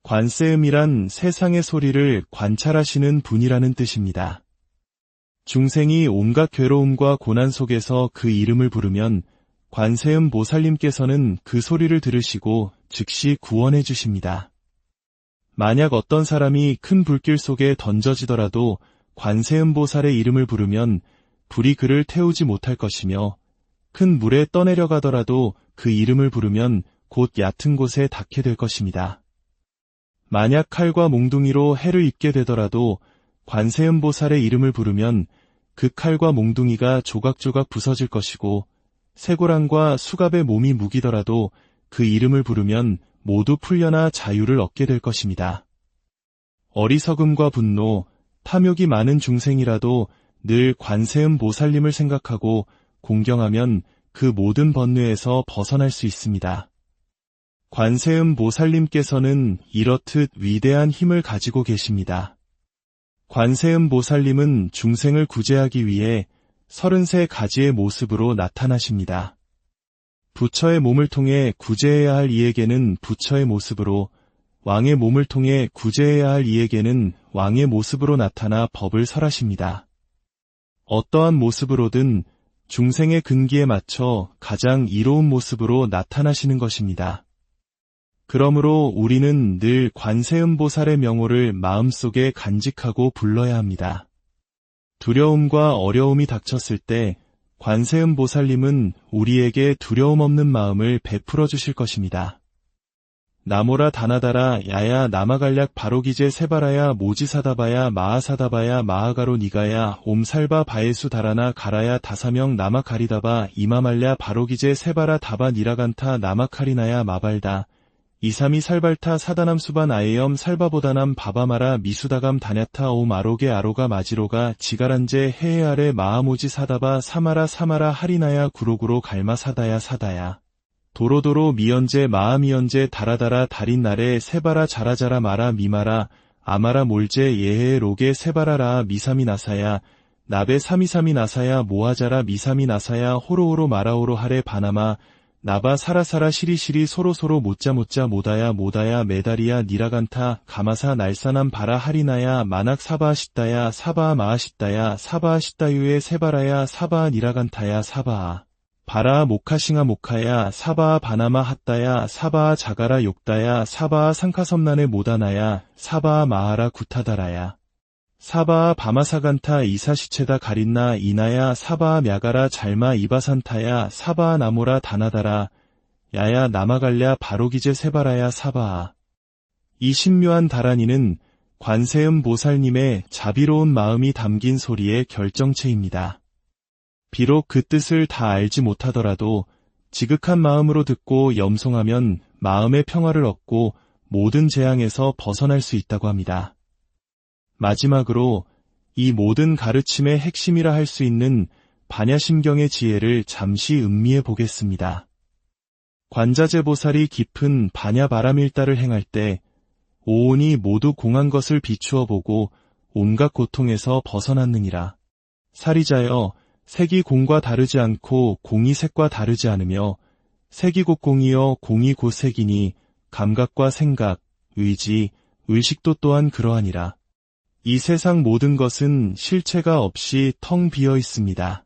관세음이란 세상의 소리를 관찰하시는 분이라는 뜻입니다. 중생이 온갖 괴로움과 고난 속에서 그 이름을 부르면 관세음 보살님께서는 그 소리를 들으시고 즉시 구원해 주십니다. 만약 어떤 사람이 큰 불길 속에 던져지더라도 관세음 보살의 이름을 부르면 불이 그를 태우지 못할 것이며 큰 물에 떠내려가더라도 그 이름을 부르면 곧 얕은 곳에 닿게 될 것입니다. 만약 칼과 몽둥이로 해를 입게 되더라도 관세음 보살의 이름을 부르면 그 칼과 몽둥이가 조각조각 부서질 것이고 쇠고랑과 수갑에 몸이 묵이더라도 그 이름을 부르면 모두 풀려나 자유를 얻게 될 것입니다. 어리석음과 분노, 탐욕이 많은 중생이라도 늘 관세음 보살님을 생각하고 공경하면 그 모든 번뇌에서 벗어날 수 있습니다. 관세음 보살님께서는 이렇듯 위대한 힘을 가지고 계십니다. 관세음 보살님은 중생을 구제하기 위해 33가지의 모습으로 나타나십니다. 부처의 몸을 통해 구제해야 할 이에게는 부처의 모습으로, 왕의 몸을 통해 구제해야 할 이에게는 왕의 모습으로 나타나 법을 설하십니다. 어떠한 모습으로든 중생의 근기에 맞춰 가장 이로운 모습으로 나타나시는 것입니다. 그러므로 우리는 늘 관세음 보살의 명호를 마음속에 간직하고 불러야 합니다. 두려움과 어려움이 닥쳤을 때 관세음 보살님은 우리에게 두려움 없는 마음을 베풀어 주실 것입니다. 나모라 다나다라 야야 나마갈약 바로기제 세바라야 모지사다바야 마하사다바야 마하가로 니가야 옴살바 바에수 다라나 가라야 다사명 나마가리다바 이마말랴 바로기제 세바라 다바 니라간타 나마카리나야 마발다 이삼이 살발타 사다남 수반 아에염 살바보다남 바바마라 미수다감 다냐타 오 마로게 아로가 마지로가 지가란제 해해 아래 마하모지 사다바 사마라 사마라 하리나야 구로구로 갈마 사다야 사다야 도로도로 미연제 마하미연제 다라다라 달인 날에 세바라 자라자라 마라 미마라 아마라 몰제 예해 로게 세바라라 미사미 나사야 나베 사미사미 나사야 모하자라 미사미 나사야 호로호로 마라오로 하레 바나마 나바 사라사라 시리시리 소로소로 못자못자 모다야 모다야 메다리야 니라간타 가마사 날사남 바라 하리나야 마낙 사바하시다야 사바하 마하시다야 사바하시다유에 세바라야 사바하 니라간타야 사바하 바라 모카싱아 모카야 사바하 바나마 핫다야 사바하 자가라 욕다야 사바하 상카섬난에 모다나야 사바하 마하라 구타다라야 사바하 바마사간타 이사시체다 가린나 이나야 사바하 мя가라 잘마 이바산타야 사바하 나모라 다나다라 야야 나마갈랴 바로기제 세바라야 사바하. 이 신묘한 다라니는 관세음 보살님의 자비로운 마음이 담긴 소리의 결정체입니다. 비록 그 뜻을 다 알지 못하더라도 지극한 마음으로 듣고 염송하면 마음의 평화를 얻고 모든 재앙에서 벗어날 수 있다고 합니다. 마지막으로 이 모든 가르침의 핵심이라 할 수 있는 반야심경의 지혜를 잠시 음미해 보겠습니다. 관자재 보살이 깊은 반야바라밀다를 행할 때 오온이 모두 공한 것을 비추어 보고 온갖 고통에서 벗어났느니라. 사리자여, 색이 공과 다르지 않고 공이 색과 다르지 않으며 색이 곧 공이여 공이 곧 색이니 감각과 생각, 의지, 의식도 또한 그러하니라. 이 세상 모든 것은 실체가 없이 텅 비어 있습니다.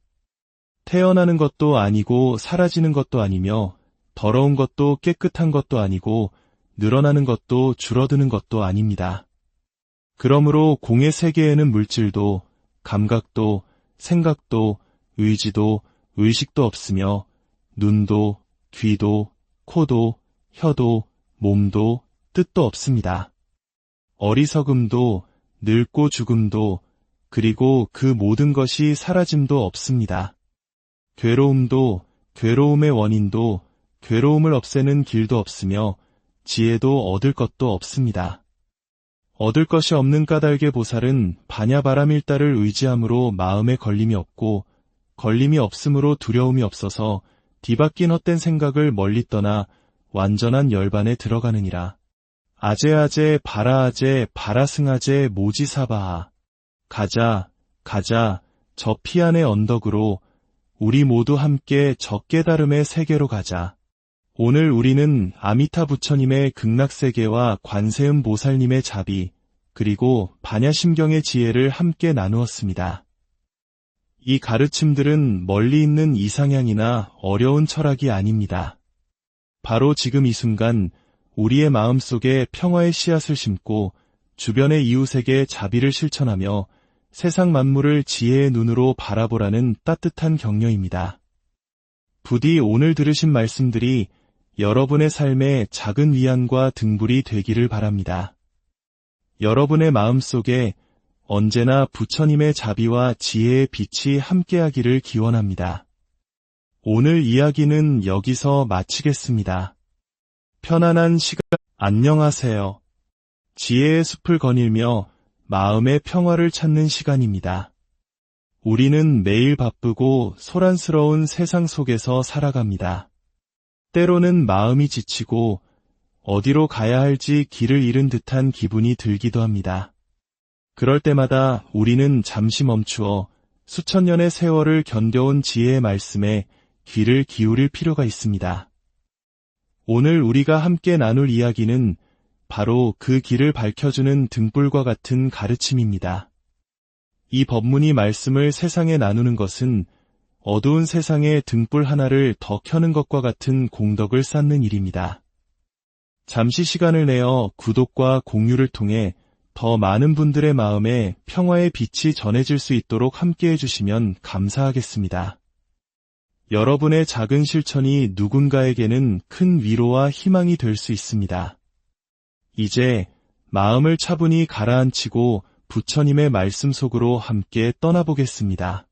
태어나는 것도 아니고 사라지는 것도 아니며 더러운 것도 깨끗한 것도 아니고 늘어나는 것도 줄어드는 것도 아닙니다. 그러므로 공의 세계에는 물질도 감각도 생각도 의지도 의식도 없으며 눈도 귀도 코도 혀도 몸도 뜻도 없습니다. 어리석음도 늙고 죽음도 그리고 그 모든 것이 사라짐도 없습니다. 괴로움도 괴로움의 원인도 괴로움을 없애는 길도 없으며 지혜도 얻을 것도 없습니다. 얻을 것이 없는 까닭의 보살은 반야바라밀다를 의지함으로 마음에 걸림이 없고 걸림이 없으므로 두려움이 없어서 뒤바뀐 헛된 생각을 멀리 떠나 완전한 열반에 들어가느니라. 아제아제 바라아제 바라승아제 모지사바하. 가자 가자 저 피안의 언덕으로 우리 모두 함께 저 깨달음의 세계로 가자. 오늘 우리는 아미타 부처님의 극락세계와 관세음 보살님의 자비 그리고 반야심경의 지혜를 함께 나누었습니다. 이 가르침들은 멀리 있는 이상향이나 어려운 철학이 아닙니다. 바로 지금 이 순간 우리의 마음속에 평화의 씨앗을 심고 주변의 이웃에게 자비를 실천하며 세상 만물을 지혜의 눈으로 바라보라는 따뜻한 격려입니다. 부디 오늘 들으신 말씀들이 여러분의 삶에 작은 위안과 등불이 되기를 바랍니다. 여러분의 마음속에 언제나 부처님의 자비와 지혜의 빛이 함께하기를 기원합니다. 오늘 이야기는 여기서 마치겠습니다. 편안한 시간 안녕하세요. 지혜의 숲을 거닐며 마음의 평화를 찾는 시간입니다. 우리는 매일 바쁘고 소란스러운 세상 속에서 살아갑니다. 때로는 마음이 지치고 어디로 가야 할지 길을 잃은 듯한 기분이 들기도 합니다. 그럴 때마다 우리는 잠시 멈추어 수천 년의 세월을 견뎌온 지혜의 말씀에 귀를 기울일 필요가 있습니다. 오늘 우리가 함께 나눌 이야기는 바로 그 길을 밝혀주는 등불과 같은 가르침입니다. 이 법문이 말씀을 세상에 나누는 것은 어두운 세상에 등불 하나를 더 켜는 것과 같은 공덕을 쌓는 일입니다. 잠시 시간을 내어 구독과 공유를 통해 더 많은 분들의 마음에 평화의 빛이 전해질 수 있도록 함께해 주시면 감사하겠습니다. 여러분의 작은 실천이 누군가에게는 큰 위로와 희망이 될 수 있습니다. 이제 마음을 차분히 가라앉히고 부처님의 말씀 속으로 함께 떠나보겠습니다.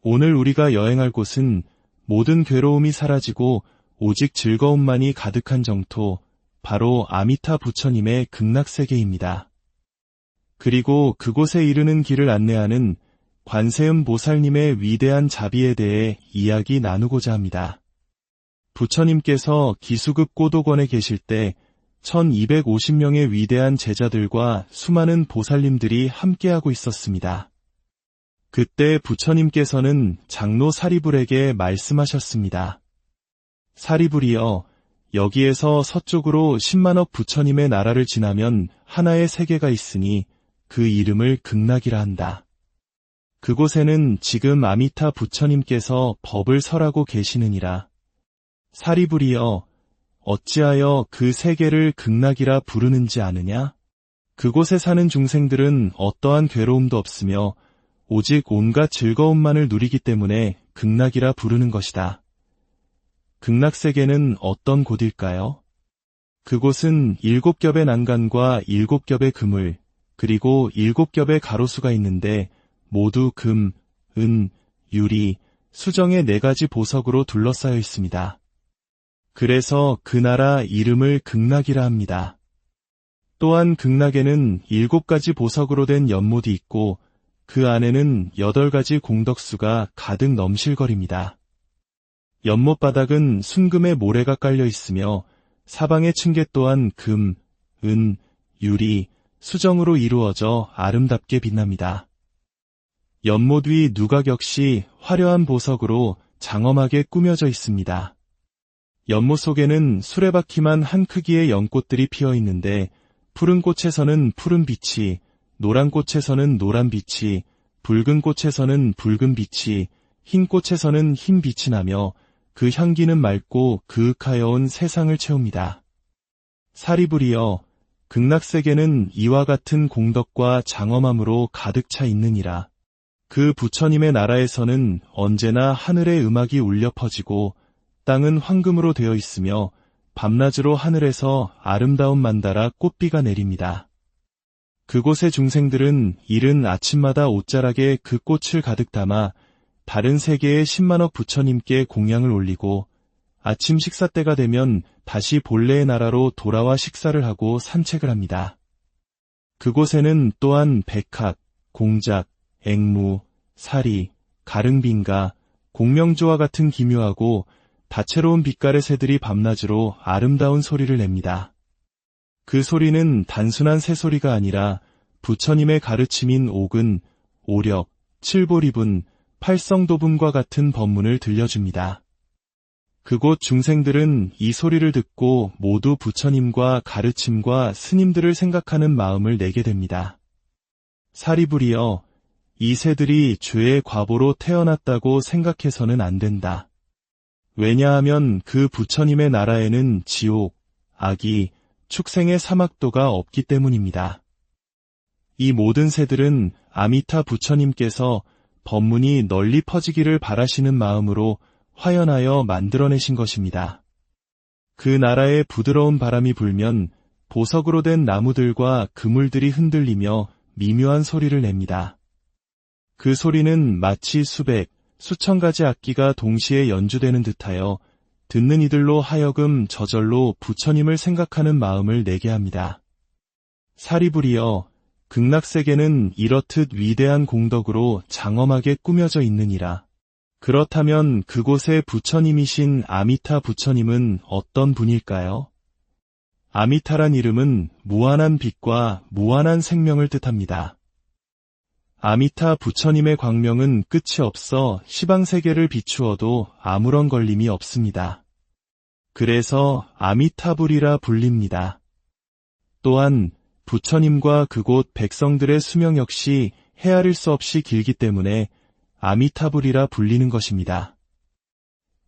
오늘 우리가 여행할 곳은 모든 괴로움이 사라지고 오직 즐거움만이 가득한 정토, 바로 아미타 부처님의 극락세계입니다. 그리고 그곳에 이르는 길을 안내하는 관세음 보살님의 위대한 자비에 대해 이야기 나누고자 합니다. 부처님께서 기수급 고도권에 계실 때 1250명의 위대한 제자들과 수많은 보살님들이 함께하고 있었습니다. 그때 부처님께서는 장로 사리불에게 말씀하셨습니다. 사리불이여, 여기에서 서쪽으로 10만억 부처님의 나라를 지나면 하나의 세계가 있으니 그 이름을 극락이라 한다. 그곳에는 지금 아미타 부처님께서 법을 설하고 계시느니라. 사리불이여, 어찌하여 그 세계를 극락이라 부르는지 아느냐? 그곳에 사는 중생들은 어떠한 괴로움도 없으며 오직 온갖 즐거움만을 누리기 때문에 극락이라 부르는 것이다. 극락세계는 어떤 곳일까요? 그곳은 7겹의 난간과 7겹의 그물, 그리고 7겹의 가로수가 있는데 모두 금, 은, 유리, 수정의 4가지 보석으로 둘러싸여 있습니다. 그래서 그 나라 이름을 극락이라 합니다. 또한 극락에는 7가지 보석으로 된 연못이 있고 그 안에는 8가지 공덕수가 가득 넘실거립니다. 연못 바닥은 순금의 모래가 깔려 있으며 사방의 층계 또한 금, 은, 유리, 수정으로 이루어져 아름답게 빛납니다. 연못 위 누각 역시 화려한 보석으로 장엄하게 꾸며져 있습니다. 연못 속에는 수레바퀴만 한 크기의 연꽃들이 피어 있는데 푸른 꽃에서는 푸른 빛이, 노란 꽃에서는 노란 빛이, 붉은 꽃에서는 붉은 빛이, 흰 꽃에서는 흰 빛이 나며 그 향기는 맑고 그윽하여 온 세상을 채웁니다. 사리불이여, 극락세계는 이와 같은 공덕과 장엄함으로 가득 차 있느니라. 그 부처님의 나라에서는 언제나 하늘의 음악이 울려 퍼지고 땅은 황금으로 되어 있으며 밤낮으로 하늘에서 아름다운 만다라 꽃비가 내립니다. 그곳의 중생들은 이른 아침마다 옷자락에 그 꽃을 가득 담아 다른 세계의 10만억 부처님께 공양을 올리고 아침 식사 때가 되면 다시 본래의 나라로 돌아와 식사를 하고 산책을 합니다. 그곳에는 또한 백학, 공작, 앵무, 사리, 가릉빙가, 공명조와 같은 기묘하고 다채로운 빛깔의 새들이 밤낮으로 아름다운 소리를 냅니다. 그 소리는 단순한 새소리가 아니라 부처님의 가르침인 옥은, 오력, 칠보리분, 팔성도분과 같은 법문을 들려줍니다. 그곳 중생들은 이 소리를 듣고 모두 부처님과 가르침과 스님들을 생각하는 마음을 내게 됩니다. 사리불이여, 이 새들이 죄의 과보로 태어났다고 생각해서는 안 된다. 왜냐하면 그 부처님의 나라에는 지옥, 악이, 축생의 사막도가 없기 때문입니다. 이 모든 새들은 아미타 부처님께서 법문이 널리 퍼지기를 바라시는 마음으로 화연하여 만들어내신 것입니다. 그 나라에 부드러운 바람이 불면 보석으로 된 나무들과 그물들이 흔들리며 미묘한 소리를 냅니다. 그 소리는 마치 수백, 수천 가지 악기가 동시에 연주되는 듯하여 듣는 이들로 하여금 저절로 부처님을 생각하는 마음을 내게 합니다. 사리불이여, 극락세계는 이렇듯 위대한 공덕으로 장엄하게 꾸며져 있느니라. 그렇다면 그곳의 부처님이신 아미타 부처님은 어떤 분일까요? 아미타란 이름은 무한한 빛과 무한한 생명을 뜻합니다. 아미타 부처님의 광명은 끝이 없어 시방세계를 비추어도 아무런 걸림이 없습니다. 그래서 아미타불이라 불립니다. 또한 부처님과 그곳 백성들의 수명 역시 헤아릴 수 없이 길기 때문에 아미타불이라 불리는 것입니다.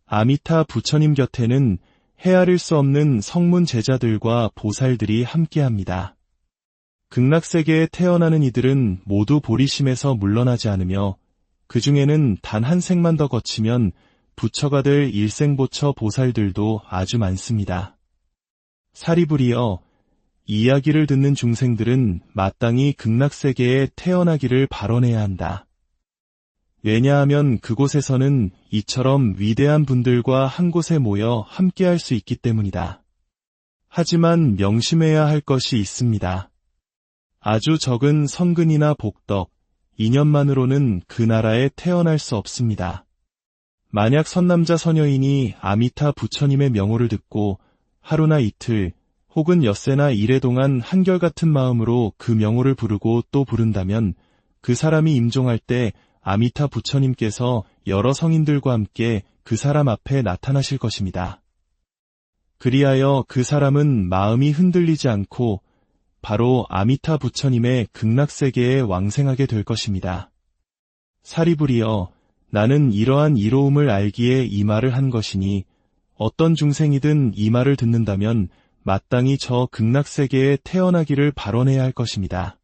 아미타 부처님 곁에는 헤아릴 수 없는 성문 제자들과 보살들이 함께합니다. 극락세계에 태어나는 이들은 모두 보리심에서 물러나지 않으며 그 중에는 단 한 생만 더 거치면 부처가 될 일생보처 보살들도 아주 많습니다. 사리불이여, 이 이야기를 듣는 중생들은 마땅히 극락세계에 태어나기를 발언해야 한다. 왜냐하면 그곳에서는 이처럼 위대한 분들과 한 곳에 모여 함께할 수 있기 때문이다. 하지만 명심해야 할 것이 있습니다. 아주 적은 성근이나 복덕, 인연만으로는 그 나라에 태어날 수 없습니다. 만약 선남자 선여인이 아미타 부처님의 명호를 듣고 하루나 이틀 혹은 엿새나 이래 동안 한결같은 마음으로 그 명호를 부르고 또 부른다면 그 사람이 임종할 때 아미타 부처님께서 여러 성인들과 함께 그 사람 앞에 나타나실 것입니다. 그리하여 그 사람은 마음이 흔들리지 않고 바로 아미타 부처님의 극락세계에 왕생하게 될 것입니다. 사리불이여, 나는 이러한 이로움을 알기에 이 말을 한 것이니 어떤 중생이든 이 말을 듣는다면 마땅히 저 극락세계에 태어나기를 발언해야 할 것입니다.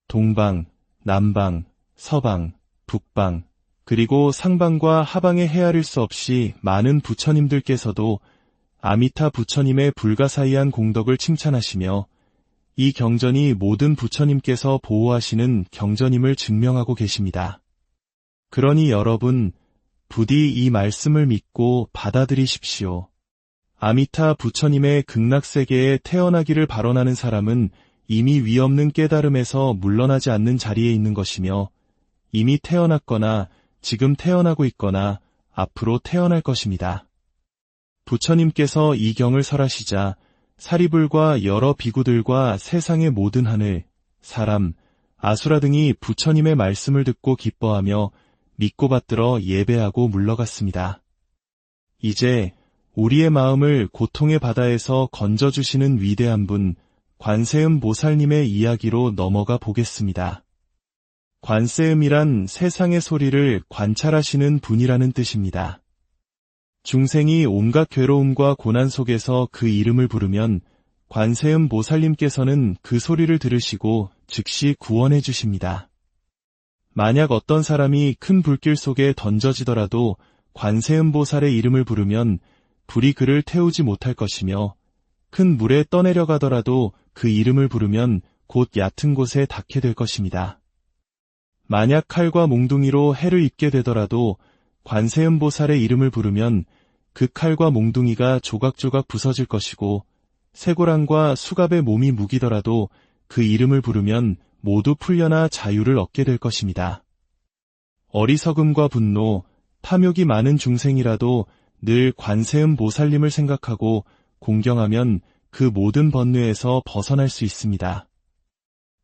동방, 남방, 서방, 북방, 그리고 상방과 하방에 헤아릴 수 없이 많은 부처님들께서도 아미타 부처님의 불가사의한 공덕을 칭찬하시며 이 경전이 모든 부처님께서 보호하시는 경전임을 증명하고 계십니다. 그러니 여러분, 부디 이 말씀을 믿고 받아들이십시오. 아미타 부처님의 극락세계에 태어나기를 발언하는 사람은 이미 위없는 깨달음에서 물러나지 않는 자리에 있는 것이며 이미 태어났거나 지금 태어나고 있거나 앞으로 태어날 것입니다. 부처님께서 이 경을 설하시자 사리불과 여러 비구들과 세상의 모든 하늘, 사람, 아수라 등이 부처님의 말씀을 듣고 기뻐하며 믿고 받들어 예배하고 물러갔습니다. 이제 우리의 마음을 고통의 바다에서 건져주시는 위대한 분, 관세음 보살님의 이야기로 넘어가 보겠습니다. 관세음이란 세상의 소리를 관찰하시는 분이라는 뜻입니다. 중생이 온갖 괴로움과 고난 속에서 그 이름을 부르면 관세음 보살님께서는 그 소리를 들으시고 즉시 구원해 주십니다. 만약 어떤 사람이 큰 불길 속에 던져지더라도 관세음 보살의 이름을 부르면 불이 그를 태우지 못할 것이며 큰 물에 떠내려가더라도 그 이름을 부르면 곧 얕은 곳에 닿게 될 것입니다. 만약 칼과 몽둥이로 해를 입게 되더라도 관세음 보살의 이름을 부르면 그 칼과 몽둥이가 조각조각 부서질 것이고 쇠고랑과 수갑에 몸이 무기더라도 그 이름을 부르면 모두 풀려나 자유를 얻게 될 것입니다. 어리석음과 분노, 탐욕이 많은 중생이라도 늘 관세음 보살님을 생각하고 공경하면 그 모든 번뇌에서 벗어날 수 있습니다.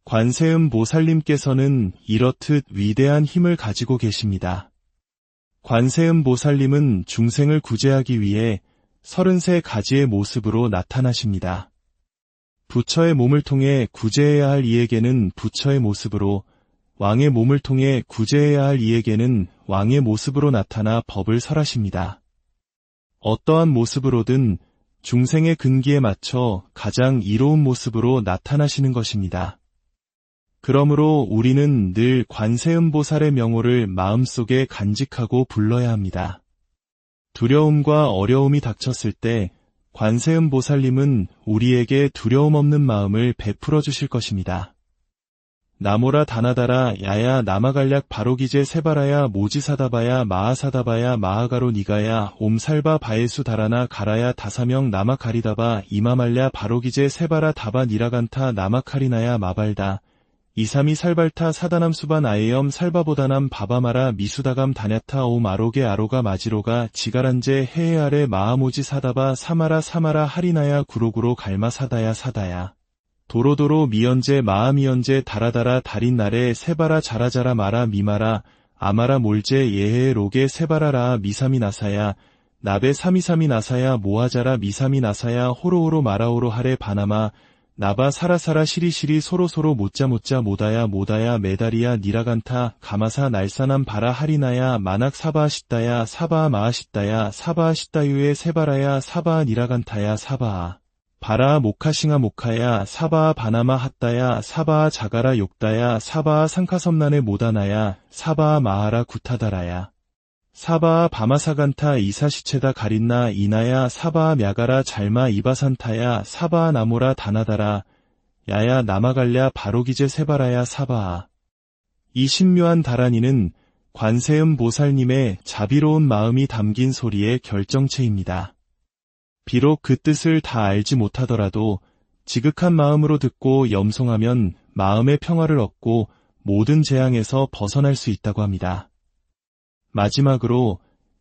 관세음 보살님께서는 이렇듯 위대한 힘을 가지고 계십니다. 관세음 보살님은 중생을 구제하기 위해 33가지의 모습으로 나타나십니다. 부처의 몸을 통해 구제해야 할 이에게는 부처의 모습으로, 왕의 몸을 통해 구제해야 할 이에게는 왕의 모습으로 나타나 법을 설하십니다. 어떠한 모습으로든 중생의 근기에 맞춰 가장 이로운 모습으로 나타나시는 것입니다. 그러므로 우리는 늘 관세음 보살의 명호를 마음속에 간직하고 불러야 합니다. 두려움과 어려움이 닥쳤을 때 관세음 보살님은 우리에게 두려움 없는 마음을 베풀어 주실 것입니다. 나모라 다나다라 야야 나마갈약 바로기제 세바라야 모지사다바야 마하사다바야 마하가로 니가야 옴살바 바예수 다라나 가라야 다사명 나마가리다바 이마말랴 바로기제 세바라 다바 니라간타 나마카리나야 마발다 이삼이 살발타 사다남 수반 아예염 살바보다남 바바마라 미수다감 다냐타 옴 아로게 아로가 마지로가 지가란제 해해 아래 마하모지 사다바 사마라 사마라 하리나야 구로구로 갈마 사다야 사다야 도로도로 미연제 마하미연제 다라다라 달인나래 세바라 자라자라 마라 미마라 아마라 몰제 예해 로게 세바라라 미사미 나사야 나베 사미사미 나사야 모하자라 미사미 나사야 호로호로 마라오로 하레 바나마 나바 사라사라 시리시리 소로소로 모짜모짜 모다야 모다야 메다리야 니라간타 가마사 날사남 바라 하리나야 마낙 사바아시다야 사바아 마아시다야 사바아시다유에 세바라야 사바아 니라간타야 사바아 바라 모카싱아 모카야 사바아 바나마 핫다야 사바아 자가라 욕다야 사바아 상카섬난에 모다나야 사바아 마하라 구타다라야 사바아 바마사간타 이사시체다 가린나 이나야 사바아 мя가라 잘마 이바산타야 사바아 나모라 다나다라 야야 나마갈랴 바로기제 세바라야 사바아. 이 신묘한 다라니는 관세음 보살님의 자비로운 마음이 담긴 소리의 결정체입니다. 비록 그 뜻을 다 알지 못하더라도 지극한 마음으로 듣고 염송하면 마음의 평화를 얻고 모든 재앙에서 벗어날 수 있다고 합니다. 마지막으로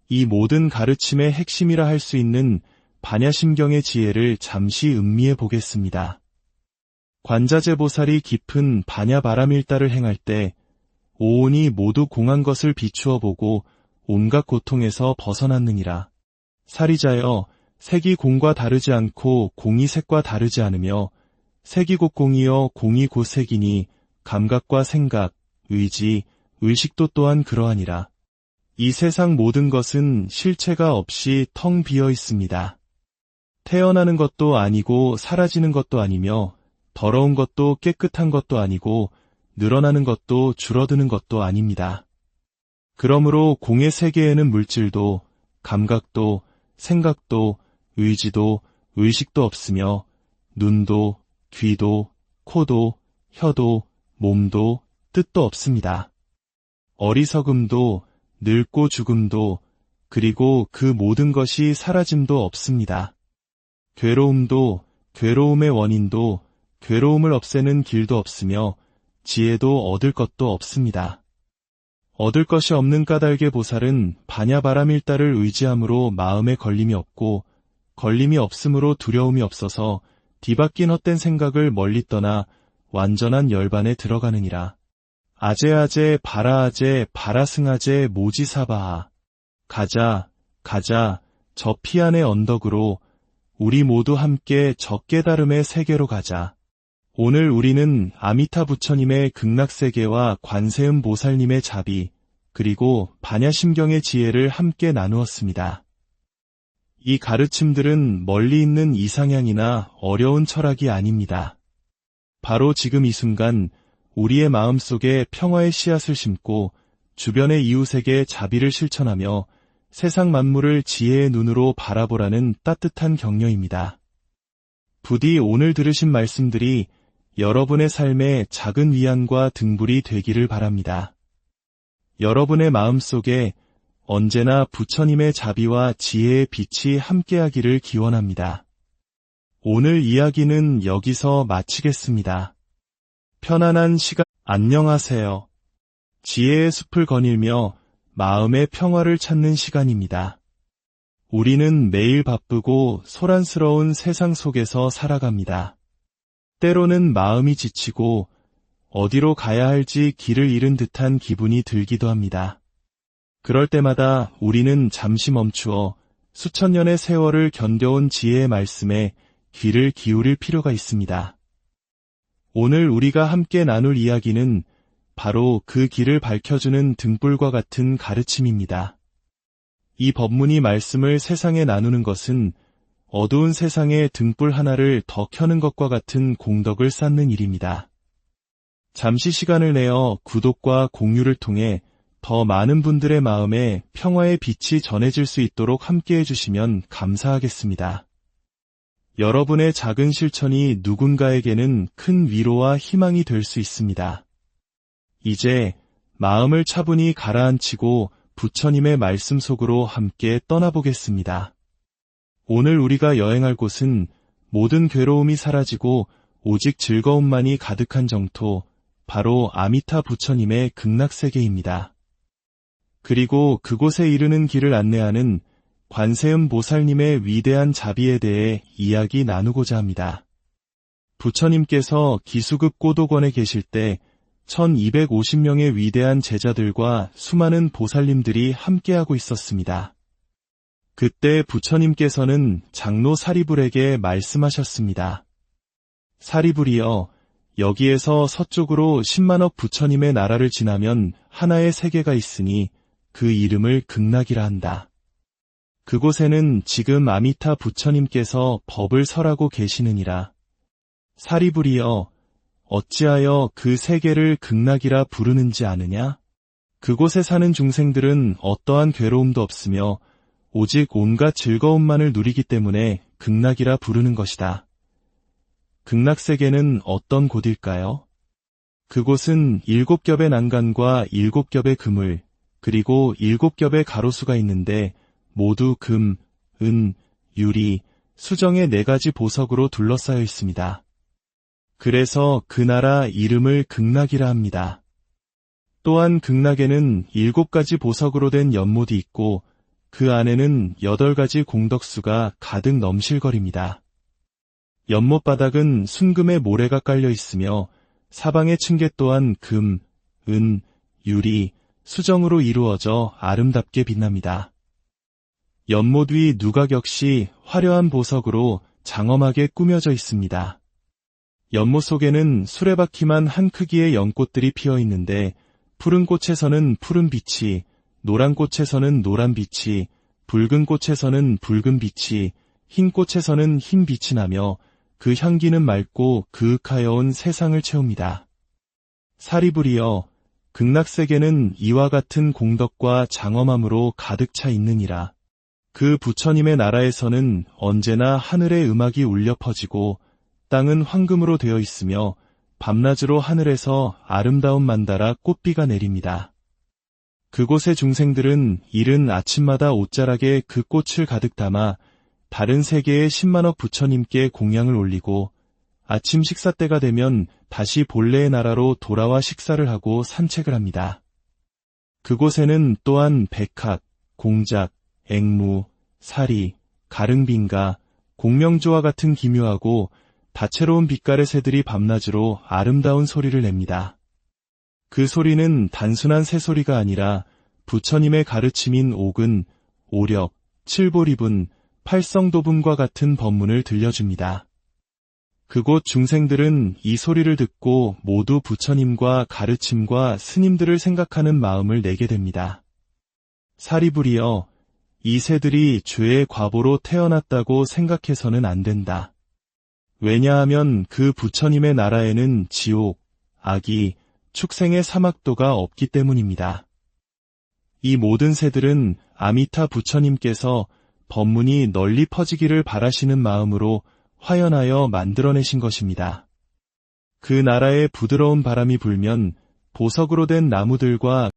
이 모든 가르침의 핵심이라 할 수 있는 반야심경의 지혜를 잠시 음미해 보겠습니다. 관자재보살이 깊은 반야바라밀다를 행할 때 오온이 모두 공한 것을 비추어 보고 온갖 고통에서 벗어났느니라. 사리자여, 색이 공과 다르지 않고 공이 색과 다르지 않으며 색이 곧 공이여 공이 곧 색이니 감각과 생각, 의지, 의식도 또한 그러하니라. 이 세상 모든 것은 실체가 없이 텅 비어 있습니다. 태어나는 것도 아니고 사라지는 것도 아니며 더러운 것도 깨끗한 것도 아니고 늘어나는 것도 줄어드는 것도 아닙니다. 그러므로 공의 세계에는 물질도 감각도 생각도 의지도 의식도 없으며 눈도 귀도 코도 혀도 몸도 뜻도 없습니다. 어리석음도 늙고 죽음도 그리고 그 모든 것이 사라짐도 없습니다. 괴로움도 괴로움의 원인도 괴로움을 없애는 길도 없으며 지혜도 얻을 것도 없습니다. 얻을 것이 없는 까닭의 보살은 반야바라밀다를 의지함으로 마음에 걸림이 없고 걸림이 없으므로 두려움이 없어서 뒤바뀐 헛된 생각을 멀리 떠나 완전한 열반에 들어가느니라. 아제아제 바라아제 바라승아제 모지사바아. 가자 가자 저 피안의 언덕으로 우리 모두 함께 저 깨달음의 세계로 가자. 오늘 우리는 아미타 부처님의 극락세계와 관세음 보살님의 자비, 그리고 반야심경의 지혜를 함께 나누었습니다. 이 가르침들은 멀리 있는 이상향이나 어려운 철학이 아닙니다. 바로 지금 이 순간 우리의 마음속에 평화의 씨앗을 심고 주변의 이웃에게 자비를 실천하며 세상 만물을 지혜의 눈으로 바라보라는 따뜻한 격려입니다. 부디 오늘 들으신 말씀들이 여러분의 삶에 작은 위안과 등불이 되기를 바랍니다. 여러분의 마음속에 언제나 부처님의 자비와 지혜의 빛이 함께하기를 기원합니다. 오늘 이야기는 여기서 마치겠습니다. 편안한 시간, 안녕하세요. 지혜의 숲을 거닐며 마음의 평화를 찾는 시간입니다. 우리는 매일 바쁘고 소란스러운 세상 속에서 살아갑니다. 때로는 마음이 지치고 어디로 가야 할지 길을 잃은 듯한 기분이 들기도 합니다. 그럴 때마다 우리는 잠시 멈추어 수천 년의 세월을 견뎌온 지혜의 말씀에 귀를 기울일 필요가 있습니다. 오늘 우리가 함께 나눌 이야기는 바로 그 길을 밝혀주는 등불과 같은 가르침입니다. 이 법문이 말씀을 세상에 나누는 것은 어두운 세상에 등불 하나를 더 켜는 것과 같은 공덕을 쌓는 일입니다. 잠시 시간을 내어 구독과 공유를 통해 더 많은 분들의 마음에 평화의 빛이 전해질 수 있도록 함께해 주시면 감사하겠습니다. 여러분의 작은 실천이 누군가에게는 큰 위로와 희망이 될 수 있습니다. 이제 마음을 차분히 가라앉히고 부처님의 말씀 속으로 함께 떠나보겠습니다. 오늘 우리가 여행할 곳은 모든 괴로움이 사라지고 오직 즐거움만이 가득한 정토, 바로 아미타 부처님의 극락세계입니다. 그리고 그곳에 이르는 길을 안내하는 관세음 보살님의 위대한 자비에 대해 이야기 나누고자 합니다. 부처님께서 기수급 고도권에 계실 때 1250명의 위대한 제자들과 수많은 보살님들이 함께하고 있었습니다. 그때 부처님께서는 장로 사리불에게 말씀하셨습니다. 사리불이여, 여기에서 서쪽으로 10만억 부처님의 나라를 지나면 하나의 세계가 있으니 그 이름을 극락이라 한다. 그곳에는 지금 아미타 부처님께서 법을 설하고 계시느니라. 사리불이여, 어찌하여 그 세계를 극락이라 부르는지 아느냐? 그곳에 사는 중생들은 어떠한 괴로움도 없으며 오직 온갖 즐거움만을 누리기 때문에 극락이라 부르는 것이다. 극락세계는 어떤 곳일까요? 그곳은 7겹의 난간과 7겹의 그물, 그리고 7겹의 가로수가 있는데 모두 금, 은, 유리, 수정의 4가지 보석으로 둘러싸여 있습니다. 그래서 그 나라 이름을 극락이라 합니다. 또한 극락에는 7가지 보석으로 된 연못이 있고 그 안에는 8가지 공덕수가 가득 넘실거립니다. 연못 바닥은 순금의 모래가 깔려 있으며 사방의 층계 또한 금, 은, 유리, 수정으로 이루어져 아름답게 빛납니다. 연못 위 누각 역시 화려한 보석으로 장엄하게 꾸며져 있습니다. 연못 속에는 수레바퀴만 한 크기의 연꽃들이 피어 있는데 푸른 꽃에서는 푸른 빛이, 노란 꽃에서는 노란 빛이, 붉은 꽃에서는 붉은 빛이, 흰 꽃에서는 흰 빛이 나며 그 향기는 맑고 그윽하여 온 세상을 채웁니다. 사리불이여, 극락세계는 이와 같은 공덕과 장엄함으로 가득 차 있느니라. 그 부처님의 나라에서는 언제나 하늘의 음악이 울려 퍼지고 땅은 황금으로 되어 있으며 밤낮으로 하늘에서 아름다운 만다라 꽃비가 내립니다. 그곳의 중생들은 이른 아침마다 옷자락에 그 꽃을 가득 담아 다른 세계의 10만억 부처님께 공양을 올리고 아침 식사 때가 되면 다시 본래의 나라로 돌아와 식사를 하고 산책을 합니다. 그곳에는 또한 백학, 공작, 앵무, 사리, 가릉빙가, 공명조와 같은 기묘하고 다채로운 빛깔의 새들이 밤낮으로 아름다운 소리를 냅니다. 그 소리는 단순한 새소리가 아니라 부처님의 가르침인 옥은, 오력, 칠보리분, 팔성도분과 같은 법문을 들려줍니다. 그곳 중생들은 이 소리를 듣고 모두 부처님과 가르침과 스님들을 생각하는 마음을 내게 됩니다. 사리불이여, 이 새들이 죄의 과보로 태어났다고 생각해서는 안 된다. 왜냐하면 그 부처님의 나라에는 지옥, 악이, 축생의 사막도가 없기 때문입니다. 이 모든 새들은 아미타 부처님께서 법문이 널리 퍼지기를 바라시는 마음으로 화연하여 만들어내신 것입니다. 그 나라에 부드러운 바람이 불면 보석으로 된 나무들과